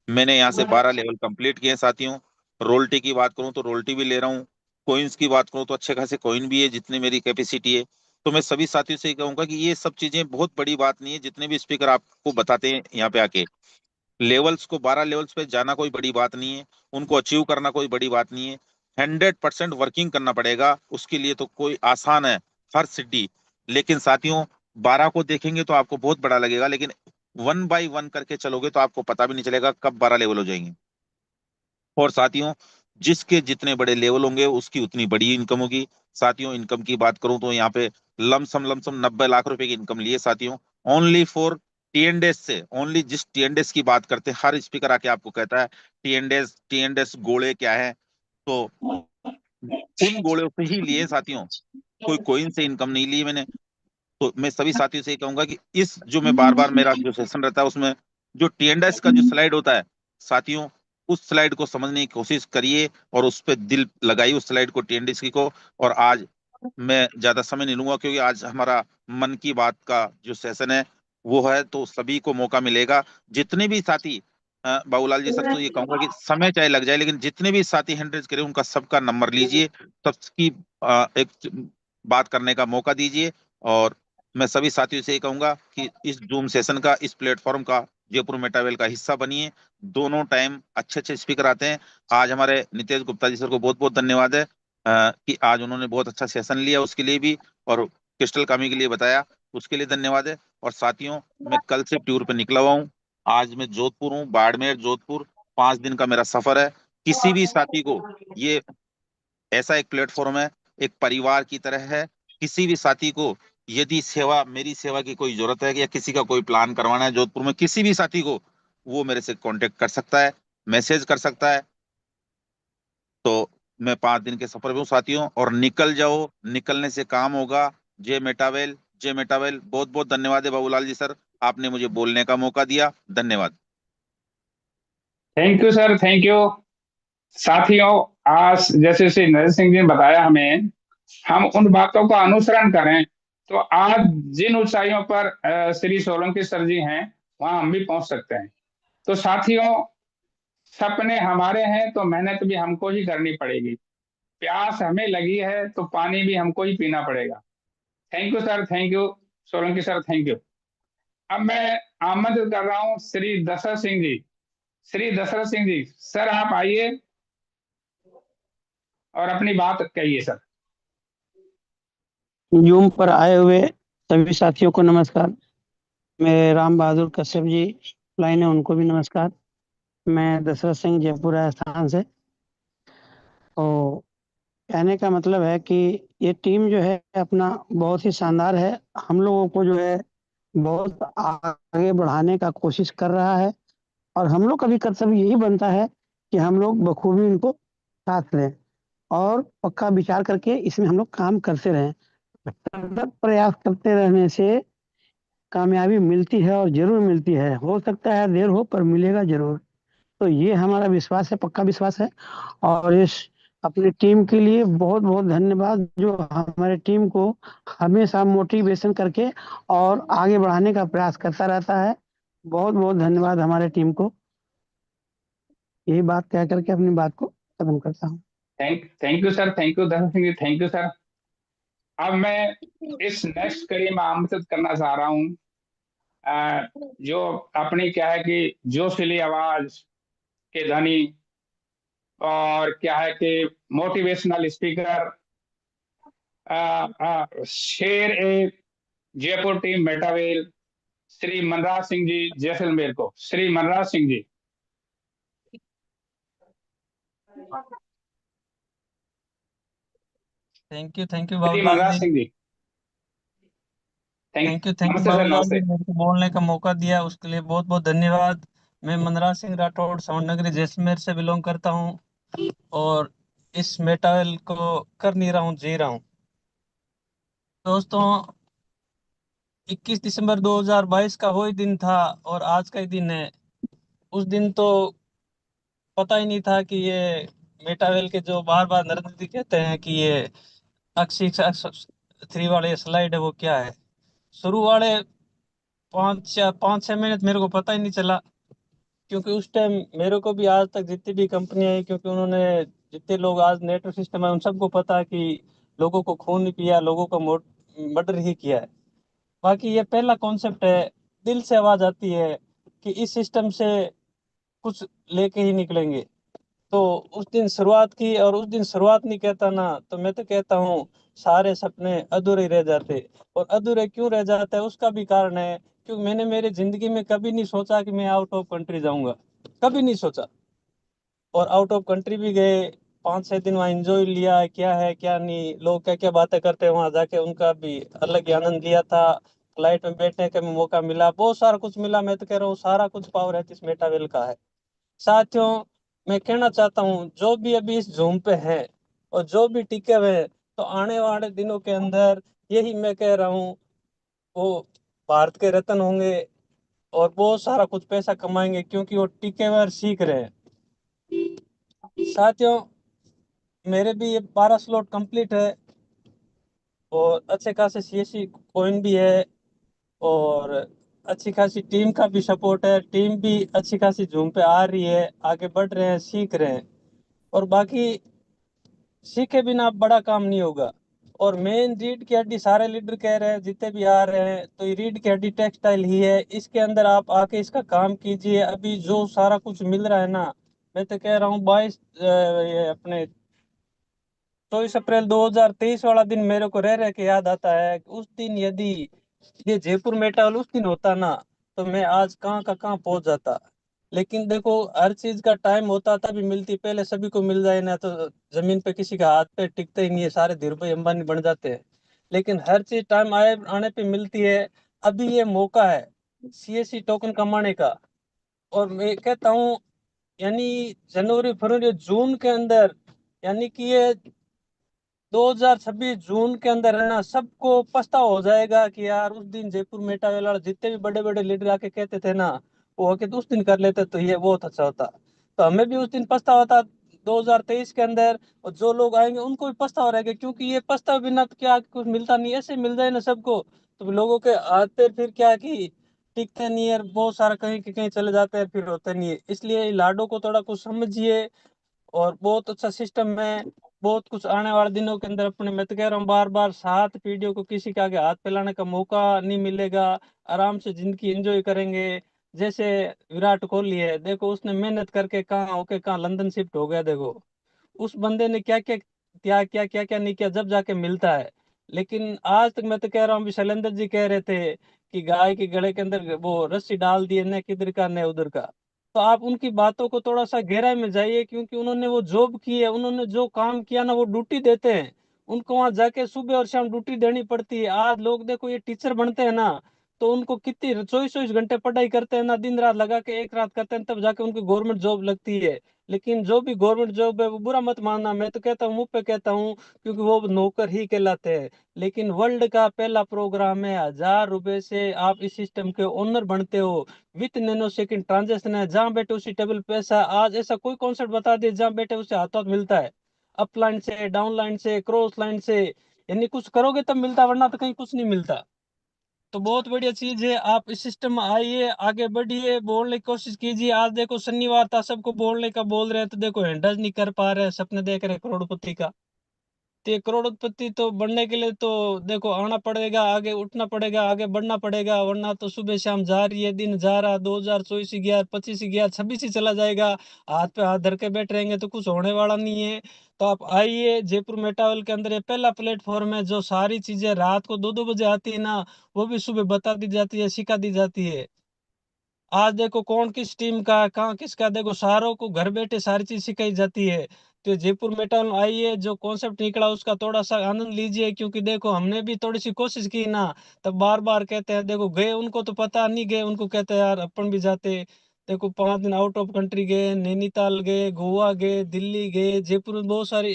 मैंने यहाँ से 12 लेवल कंप्लीट किए हैं साथियों। रोल्टी की बात करूँ तो रोल्टी भी ले रहा हूँ। कोइंस की बात करूँ तो अच्छे खासे कोइन भी है, जितनी मेरी कैपेसिटी है। तो मैं सभी साथियों से ये कहूंगा कि ये सब चीजें बहुत बड़ी बात नहीं है, जितने भी स्पीकर आपको बताते हैं यहाँ पे आके। लेवल्स को 12 लेवल्स पे जाना कोई बड़ी बात नहीं है, उनको अचीव करना कोई बड़ी बात नहीं है। 100% वर्किंग करना पड़ेगा उसके लिए, तो कोई आसान है हर सिद्धि। लेकिन साथियों, 12 को देखेंगे तो आपको बहुत बड़ा लगेगा, लेकिन 1 बाय 1 करके चलोगे तो आपको पता भी नहीं चलेगा कब 12 लेवल हो जाएंगे। और साथियों, जिसके जितने बड़े लेवल होंगे उसकी उतनी बड़ी इनकम होगी। साथियों, इनकम की बात करूं तो यहाँ पे लमसम लमसम 90 लाख रुपए की इनकम लिए साथियों, ओनली फॉर टीएनडीएस से। ओनली जिस टीएनडीएस की बात करते हैं, हर स्पीकर आके आपको कहता है टीएनडीएस टीएनडीएस गोले क्या है, तो उन गोले से ही लिए साथियों, कोई कोइन से इनकम नहीं ली मैंने। तो मैं सभी साथियों से ये कहूंगा कि इस जो मैं बार बार मेरा जो सेशन रहता है उसमें जो टीएनडीएस का जो स्लाइड होता है साथियों, उस स्लाइड को समझने की कोशिश करिए और उस पर दिल लगाइए, उस स्लाइड को, टीएनडीएस की को। और आज मैं ज्यादा समय नहीं लूंगा क्योंकि आज हमारा मन की बात का जो सेशन है वो है, तो सभी को मौका मिलेगा। जितने भी साथी बाबूलाल जी सर तो ये कहूंगा कि समय चाहे लग जाए, लेकिन जितने भी साथी हैंडल्स करें उनका सबका नंबर लीजिए, सबकी एक बात करने का मौका दीजिए। और मैं सभी साथियों से ये कहूंगा कि इस जूम सेशन का, इस प्लेटफॉर्म का, जयपुर मेटावेल का हिस्सा बनिए। दोनों टाइम अच्छे अच्छे स्पीकर आते हैं। आज हमारे नितेश गुप्ता जी सर को बहुत बहुत धन्यवाद है कि आज उन्होंने बहुत अच्छा सेशन लिया, उसके लिए भी, और क्रिस्टल कामी के लिए बताया, उसके लिए धन्यवाद है। और साथियों, मैं कल से टूर पे निकला हुआ हूँ। आज मैं जोधपुर हूँ, बाड़मेर जोधपुर, 5 दिन का मेरा सफर है। किसी भी साथी को ये ऐसा एक प्लेटफॉर्म है, एक परिवार की तरह है। किसी भी साथी को यदि सेवा, मेरी सेवा की कोई जरूरत है, या किसी का कोई प्लान करवाना है जोधपुर में, किसी भी साथी को, वो मेरे से कांटेक्ट कर सकता है, मैसेज कर सकता है। तो मैं 5 दिन के सफर में हूँ साथियों, और निकल जाओ, निकलने से काम होगा। जय मेटावेल, जय मेटावेल। बहुत बहुत धन्यवाद है बाबूलाल जी सर, आपने मुझे बोलने का मौका दिया। धन्यवाद। Thank you sir, thank you. साथियों, आज जैसे श्री नरेंद्र सिंह जी ने बताया हमें, हम उन बातों का अनुसरण करें तो आज जिन ऊंचाइयों पर श्री सोलंकी सर जी हैं वहां हम भी पहुंच सकते हैं। तो साथियों, सपने हमारे हैं तो मेहनत भी हमको ही करनी पड़ेगी। प्यास हमें लगी है तो पानी भी हमको ही पीना पड़ेगा। Thank you sir, thank you Solanki sir, thank you. अब मैं आमंत्रित कर रहा हूँ श्री दशरथ सिंह जी। श्री दशरथ सिंह जी, सर आप आइए और अपनी बात कहिए सर। जूम पर आए हुए सभी साथियों को नमस्कार। मेरे राम बहादुर कश्यप जी लाइन है, उनको भी नमस्कार। मैं दशरथ सिंह, जयपुर राजस्थान से। तो कहने का मतलब है कि ये टीम जो है अपना बहुत ही शानदार है। हम लोगों को जो है बहुत आगे बढ़ाने का कोशिश कर रहा है, और हम लोग का भी कर्तव्य यही बनता है कि हम लोग बखूबी इनको साथ लें और पक्का विचार करके इसमें हम लोग काम करते रहें। सतत प्रयास करते रहने से कामयाबी मिलती है, और जरूर मिलती है। हो सकता है देर हो, पर मिलेगा जरूर। तो ये हमारा विश्वास है, पक्का विश्वास है। और इस अपनी टीम के लिए बहुत बहुत धन्यवाद, जो हमारे टीम को हमेशा मोटिवेशन करके और आगे बढ़ाने का प्रयास करता रहता है। बहुत बहुत धन्यवाद हमारे टीम को। यही बात कह करके अपनी बात को खत्म करता हूँ। Thank you sir, thank you Darshan Singh ji, thank you sir. अब मैं इस नेक्स्ट कड़ी में आमंत्रित करना चाह रहा हूँ जो अपनी क्या है कि जोशीली आवाज के धनी और क्या है कि मोटिवेशनल स्पीकर शेर ए जयपुर टीम मेटावेल श्री मनराज सिंह जी जैसलमेर को। Shri Manraj Singh ji. Thank you Shri Babulal Manraj ji. Singh ji. Thank you नमस्ते सर, बाबूलाल नमस्ते। जी, मेरे को बोलने का मौका दिया उसके लिए बहुत बहुत धन्यवाद। मैं मनराज सिंह राठौड़ सवर्ण जैसलमेर से बिलोंग करता हूँ और इस मेटावेल को कर नहीं रहा हूँ, जी रहा हूँ। दोस्तों, 21 दिसंबर 2022 का वही दिन था और आज का ही दिन है। उस दिन तो पता ही नहीं था कि ये मेटावेल के जो बार बार नरेंद्र जी कहते हैं कि ये अक्षी 3 वाले स्लाइड है, वो क्या है। शुरू वाले 5-6 मिनट मेरे को पता ही नहीं चला, क्योंकि उस टाइम मेरे को भी आज तक जितनी भी कंपनियां हैं, क्योंकि उन्होंने जितने लोग आज नेटवर्क सिस्टम है उन सबको पता है कि लोगों को खून नहीं पिया, लोगों का मर्डर ही किया है। बाकी ये पहला कॉन्सेप्ट है, दिल से आवाज आती है कि इस सिस्टम से कुछ लेके ही निकलेंगे। तो उस दिन शुरुआत की, और उस दिन शुरुआत नहीं कहता ना तो मैं तो कहता हूँ सारे सपने अधूरे रह जाते। और अधूरे क्यों रह जाते हैं उसका भी कारण है, क्योंकि मैंने मेरी जिंदगी में कभी नहीं सोचा कि मैं आउट ऑफ कंट्री जाऊंगा, कभी नहीं सोचा। और आउट ऑफ कंट्री भी गए, 5-6 दिन वहाँ एंजॉय लिया है, क्या है क्या नहीं, लोग क्या क्या बातें करते हैं वहाँ जाके, उनका भी अलग ही आनंद लिया था। फ्लाइट में बैठने का भी मौका मिला, बहुत सारा कुछ मिला। मैं तो कह रहा हूँ सारा कुछ पावर है इस मेटावेल का है। साथियों, मैं कहना चाहता हूँ जो भी अभी इस जूम पे है और जो भी टिके हुए हैं, तो आने वाले दिनों के अंदर यही मैं कह रहा हूँ, वो भारत के रत्न होंगे और बहुत सारा कुछ पैसा कमाएंगे, क्योंकि वो टिके हुए और सीख रहे हैं। साथियों, मेरे भी ये 12 स्लॉट कंप्लीट है और अच्छे खासे सीएससी कॉइन भी है और अच्छी खासी टीम का भी सपोर्ट है। टीम भी अच्छी खासी जूम पे आ रही है, आगे बढ़ रहे हैं, सीख रहे हैं। और बाकी सीखे बिना बड़ा काम नहीं होगा। और मेन रीढ़ की हड्डी सारे लीडर कह रहे हैं जितने भी आ रहे हैं, तो ये रीढ़ की हड्डी टेक्सटाइल ही है। इसके अंदर आप आके इसका काम कीजिए। अभी जो सारा कुछ मिल रहा है ना, मैं तो कह रहा हूँ 22 ये अपने 24 अप्रैल 2023 वाला दिन मेरे को रह रह के याद आता है। उस दिन यदि ये जयपुर मेटाल उस दिन होता ना, तो मैं आज कहाँ का कहाँ पहुंच जाता। लेकिन देखो, हर चीज का टाइम होता तभी मिलती। पहले सभी को मिल जाए ना तो जमीन पे किसी का हाथ पे टिकते ही नहीं है, सारे धीरू भाई अंबानी बन जाते हैं। लेकिन हर चीज टाइम आए आने पे मिलती है। अभी ये मौका है सीएससी टोकन कमाने का। और मैं कहता हूँ, यानी जनवरी फरवरी जून के अंदर, यानी कि ये 2026 जून के अंदर है ना, सबको पछतावा हो जाएगा कि यार उस दिन जयपुर मेटावेल वाले जितने भी बड़े बड़े लीडर आके कहते थे ना, वो आके तो उस दिन कर लेते तो ये बहुत अच्छा होता। तो हमें भी उस दिन पछतावा था 2023 के अंदर, और जो लोग आएंगे उनको भी पछतावा रहेगा, क्योंकि ये पछतावा बिना तो क्या कुछ मिलता नहीं। ऐसे मिल जाए ना सबको, तो लोगों के आते फिर क्या कि टिकते नहीं है, बहुत सारा कहीं के कहीं चले जाते हैं, फिर होते नहीं है। इसलिए लाडो को थोड़ा कुछ समझिए। और बहुत अच्छा सिस्टम है, बहुत कुछ आने वाले दिनों के अंदर अपने, मैं तो कह रहा हूँ बार बार 7 पीढ़ियों को किसी के आगे हाथ फैलाने का मौका नहीं मिलेगा। आराम से जिंदगी एंजॉय करेंगे। जैसे विराट कोहली है, देखो उसने मेहनत करके कहाँ होके कहाँ लंदन शिफ्ट हो गया। देखो उस बंदे ने क्या क्या त्याग किया, क्या क्या नहीं किया, जब जाके मिलता है। लेकिन आज तक मैं तो कह रहा हूँ, अभी शैलेंद्र जी कह रहे थे कि गाय के गले के अंदर वो रस्सी डाल दिए, न किधर का न उधर का। तो आप उनकी बातों को थोड़ा सा गहराई में जाइए, क्योंकि उन्होंने वो जॉब की है, उन्होंने जो काम किया ना, वो ड्यूटी देते हैं। उनको वहां जाके सुबह और शाम ड्यूटी देनी पड़ती है। आज लोग देखो ये टीचर बनते हैं ना, तो उनको कितनी 24-24 घंटे पढ़ाई करते हैं ना, दिन रात लगा के एक रात करते हैं, तब जाके उनको गवर्नमेंट जॉब लगती है। लेकिन जो भी गवर्नमेंट जॉब है वो बुरा मत मानना, मैं तो कहता हूँ, मुंह पे कहता हूँ, क्योंकि वो नौकर ही कहलाते हैं। लेकिन वर्ल्ड का पहला प्रोग्राम है, 1000 रुपए से आप इस सिस्टम के ओनर बनते हो। विथ नैनो सेकंड ट्रांजेक्शन है, जहां बैठे उसी टेबल पैसा। आज ऐसा कोई कॉन्सेप्ट बता दे जहां बैठे उसे हाथों हाथ मिलता है। अप लाइन से, डाउन लाइन से, क्रॉस लाइन से, यानी कुछ करोगे तब मिलता, वरना तो कहीं कुछ नहीं मिलता। तो बहुत बढ़िया चीज है, आप इस सिस्टम में आइए, आगे बढ़िए, बोलने की कोशिश कीजिए। आज देखो शनिवार था, सबको बोलने का बोल रहे हैं, तो देखो हैंडल नहीं कर पा रहे, सपने देख रहे हैं करोड़पति का। तो ये करोड़पति तो बनने के लिए तो देखो आना पड़ेगा, आगे उठना पड़ेगा, आगे बढ़ना पड़ेगा, वरना तो सुबह शाम जा रही है, दिन जा रहा, 2024 ही गया, 25 ही गया, 26 ही चला जाएगा। हाथ पे हाथ धर के बैठ रहेंगे तो कुछ होने वाला नहीं है। तो आप आइए, जयपुर मेटावर्ल्ड के अंदर ये पहला प्लेटफॉर्म है जो सारी चीजें रात को 2-2 बजे आती है ना, वो भी सुबह बता दी जाती है, सिखा दी जाती है। आज देखो कौन किस टीम का, कहाँ किसका, देखो सारों को घर बैठे सारी चीज सिखाई जाती है। तो जयपुर मेटल आइए, जो कॉन्सेप्ट निकला उसका थोड़ा सा आनंद लीजिए, क्योंकि देखो हमने भी थोड़ी सी कोशिश की ना, तब बार बार कहते हैं, देखो गए उनको तो पता नहीं, गए उनको कहते हैं यार अपन भी जाते। देखो 5 दिन आउट ऑफ कंट्री गए, नैनीताल गए, गोवा गए, दिल्ली गए, जयपुर में बहुत सारे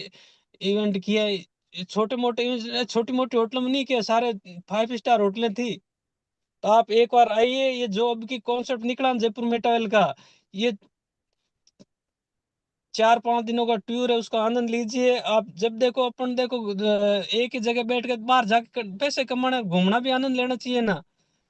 इवेंट किया। छोटे मोटे, छोटी मोटी होटलों में नहीं किया, सारे 5 स्टार होटलें थी। तो आप एक बार आइए, ये जो अब की कॉन्सेप्ट निकला ना जयपुर मेटावेल का, ये 4-5 दिनों का टूर है, उसका आनंद लीजिए आप। जब देखो अपन देखो एक ही जगह बैठ कर बाहर जाकर पैसे कमाना, घूमना भी आनंद लेना चाहिए ना।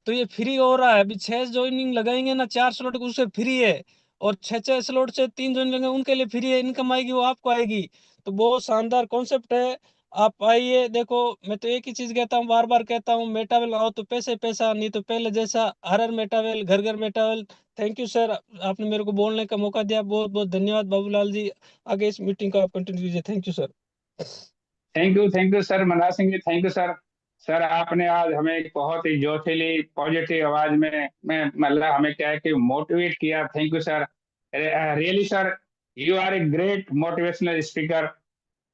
तो ये फ्री हो रहा है, अभी 6 ज्वाइनिंग लगाएंगे ना, 4 स्लॉट उससे फ्री है, और 6 स्लॉट से 3 ज्वाइन लगेंगे उनके लिए फ्री है, इनकम आएगी वो आपको आएगी। तो बहुत शानदार कॉन्सेप्ट है। आप आइए, देखो मैं तो एक ही चीज कहता हूँ, बार बार कहता हूँ, मेटावेल आओ तो पैसे पैसा, नहीं तो पहले जैसा हर हर मेटावेल, घर घर मेटावेल। थैंक यू सर, आपने मेरे को बोलने का मौका दिया, बहुत बहुत धन्यवाद बाबूलाल जी। आगे इस मीटिंग को आप कंटिन्यू कीजिए। Thank you sir. Thank you sir Manraj Singh ji, thank you sir. Sir आपने आज हमें एक बहुत ही जोशीली पॉजिटिव आवाज में मतलब हमें क्या है कि मोटिवेट किया। Thank you sir, really sir, you are a great motivational speaker.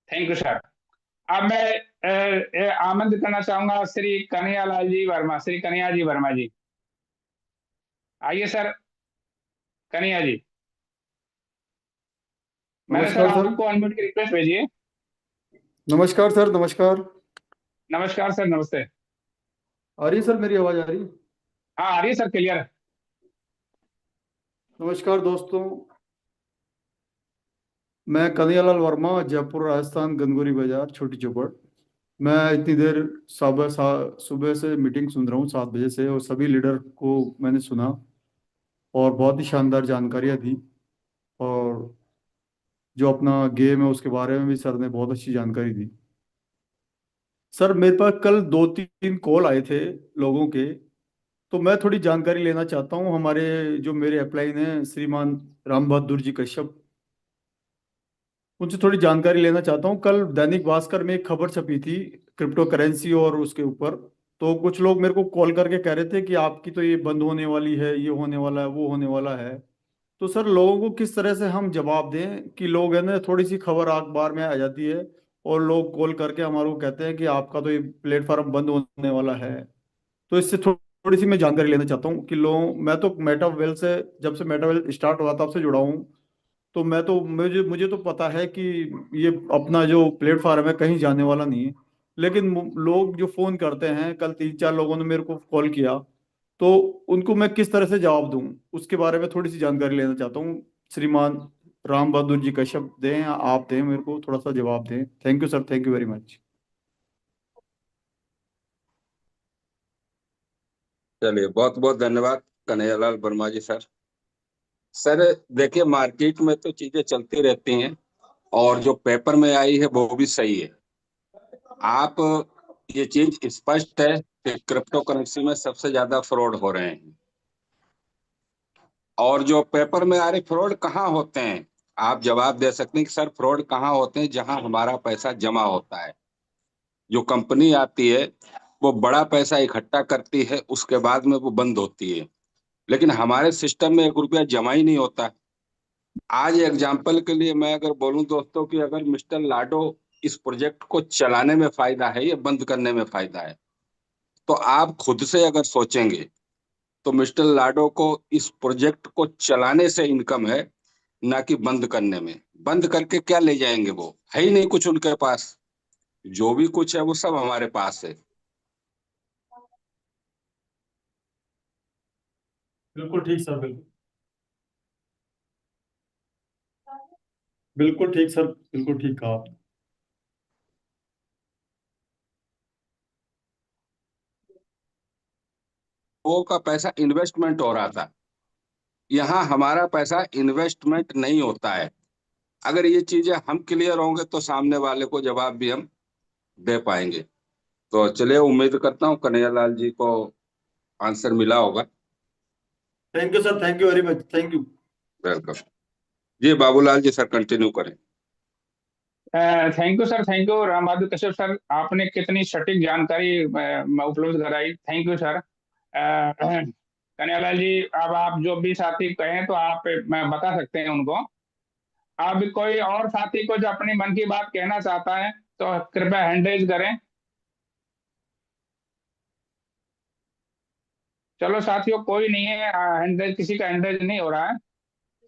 Thank you sir. अब मैं आमंत्रित करना चाहूंगा श्री कन्हैयालाल जी वर्मा, श्री कन्हैया जी वर्मा जी, आइए सर, कन्हैया जी। मैंने सर नमस्कार सर। आपको अनम्यूट की रिक्वेस्ट भेजी है। नमस्कार सर, नमस्कार। नमस्कार सर, नमस्ते। आ रही है सर, मेरी आवाज आ रही है? हाँ आ रही है सर, क्लियर। नमस्कार दोस्तों, मैं कन्हैयालाल वर्मा, जयपुर राजस्थान, गनगोरी बाजार, छोटी चौपड़। मैं इतनी देर सुबह से मीटिंग सुन रहा हूँ 7 बजे से, और सभी लीडर को मैंने सुना और बहुत ही शानदार जानकारियाँ दी। और जो अपना गेम है उसके बारे में भी सर ने बहुत अच्छी जानकारी दी। सर मेरे पास कल 2-3 कॉल आए थे लोगों के, तो मैं थोड़ी जानकारी लेना चाहता हूँ। हमारे जो मेरे अपलाइन हैं श्रीमान राम बहादुर जी कश्यप, उनसे थोड़ी जानकारी लेना चाहता हूँ। कल दैनिक भास्कर में एक खबर छपी थी क्रिप्टो करेंसी और उसके ऊपर, तो कुछ लोग मेरे को कॉल करके कह रहे थे कि आपकी तो ये बंद होने वाली है, ये होने वाला है, वो होने वाला है। तो सर लोगों को किस तरह से हम जवाब दें कि लोग है ना, थोड़ी सी खबर अखबार में आ जाती है और लोग कॉल करके हमारे को कहते हैं कि आपका तो ये प्लेटफॉर्म बंद होने वाला है। तो इससे थोड़ी सी मैं जानकारी लेना चाहता हूँ कि लोग, मैं तो मेटावेल से, जब से मेटावेल स्टार्ट हुआ तब से जुड़ा हूँ, तो मैं तो मुझे मुझे तो पता है कि ये अपना जो प्लेटफॉर्म है कहीं जाने वाला नहीं है। लेकिन लोग जो फोन करते हैं, कल 3-4 लोगों ने मेरे को कॉल किया, तो उनको मैं किस तरह से जवाब दूं, उसके बारे में थोड़ी सी जानकारी लेना चाहता हूँ। श्रीमान राम बहादुर जी कश्यप दें या आप दें, मेरे को थोड़ा सा जवाब दें। Thank you sir, thank you very much. चलिए, बहुत बहुत धन्यवाद कन्हैयालाल वर्मा जी सर। सर देखिए, मार्केट में तो चीजें चलती रहती हैं, और जो पेपर में आई है वो भी सही है। आप, ये चीज स्पष्ट है कि क्रिप्टो करेंसी में सबसे ज्यादा फ्रॉड हो रहे हैं। और जो पेपर में आ रहे फ्रॉड कहाँ होते हैं, आप जवाब दे सकते हैं कि सर फ्रॉड कहाँ होते हैं? जहां हमारा पैसा जमा होता है। जो कंपनी आती है वो बड़ा पैसा इकट्ठा करती है, उसके बाद में वो बंद होती है, लेकिन हमारे सिस्टम में 1 रुपया जमा ही नहीं होता। आज एग्जाम्पल के लिए मैं अगर बोलूं दोस्तों कि अगर मिस्टर लाडो इस प्रोजेक्ट को चलाने में फायदा है या बंद करने में फायदा है, तो आप खुद से अगर सोचेंगे तो मिस्टर लाडो को इस प्रोजेक्ट को चलाने से इनकम है, ना कि बंद करने में। बंद करके क्या ले जाएंगे? वो है ही नहीं कुछ उनके पास। जो भी कुछ है वो सब हमारे पास है। बिल्कुल ठीक सर, बिल्कुल बिल्कुल ठीक सर, बिल्कुल ठीक कहा आपने। लोगों का पैसा इन्वेस्टमेंट हो रहा था। यहाँ हमारा पैसा इन्वेस्टमेंट नहीं होता है। अगर ये चीजें हम क्लियर होंगे तो सामने वाले को जवाब भी हम दे पाएंगे। तो चलिए, उम्मीद करता हूँ कन्हैयालाल जी को आंसर मिला होगा। Thank you sir, thank you very much, thank you. Welcome जी। बाबूलाल जी सर कंटिन्यू करें। Thank you sir, thank you Ram Bahadur Kashyap sir, आपने कितनी सटीक जानकारी उपलब्ध कराई, thank you sir. Kanhaiyalal ji, अब आप जो भी साथी कहें तो आप मैं बता सकते हैं उनको। अब कोई और साथी को जो अपनी मन की बात कहना चाहता है तो कृपया हैंड रेज करें। चलो साथियों, कोई नहीं है, हैंड रेज, किसी का हैंड रेज नहीं हो रहा है।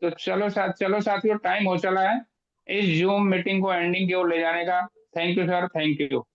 तो चलो साथियों, टाइम हो चला है इस जूम मीटिंग को एंडिंग की ओर ले जाने का। Thank you sir, thank you.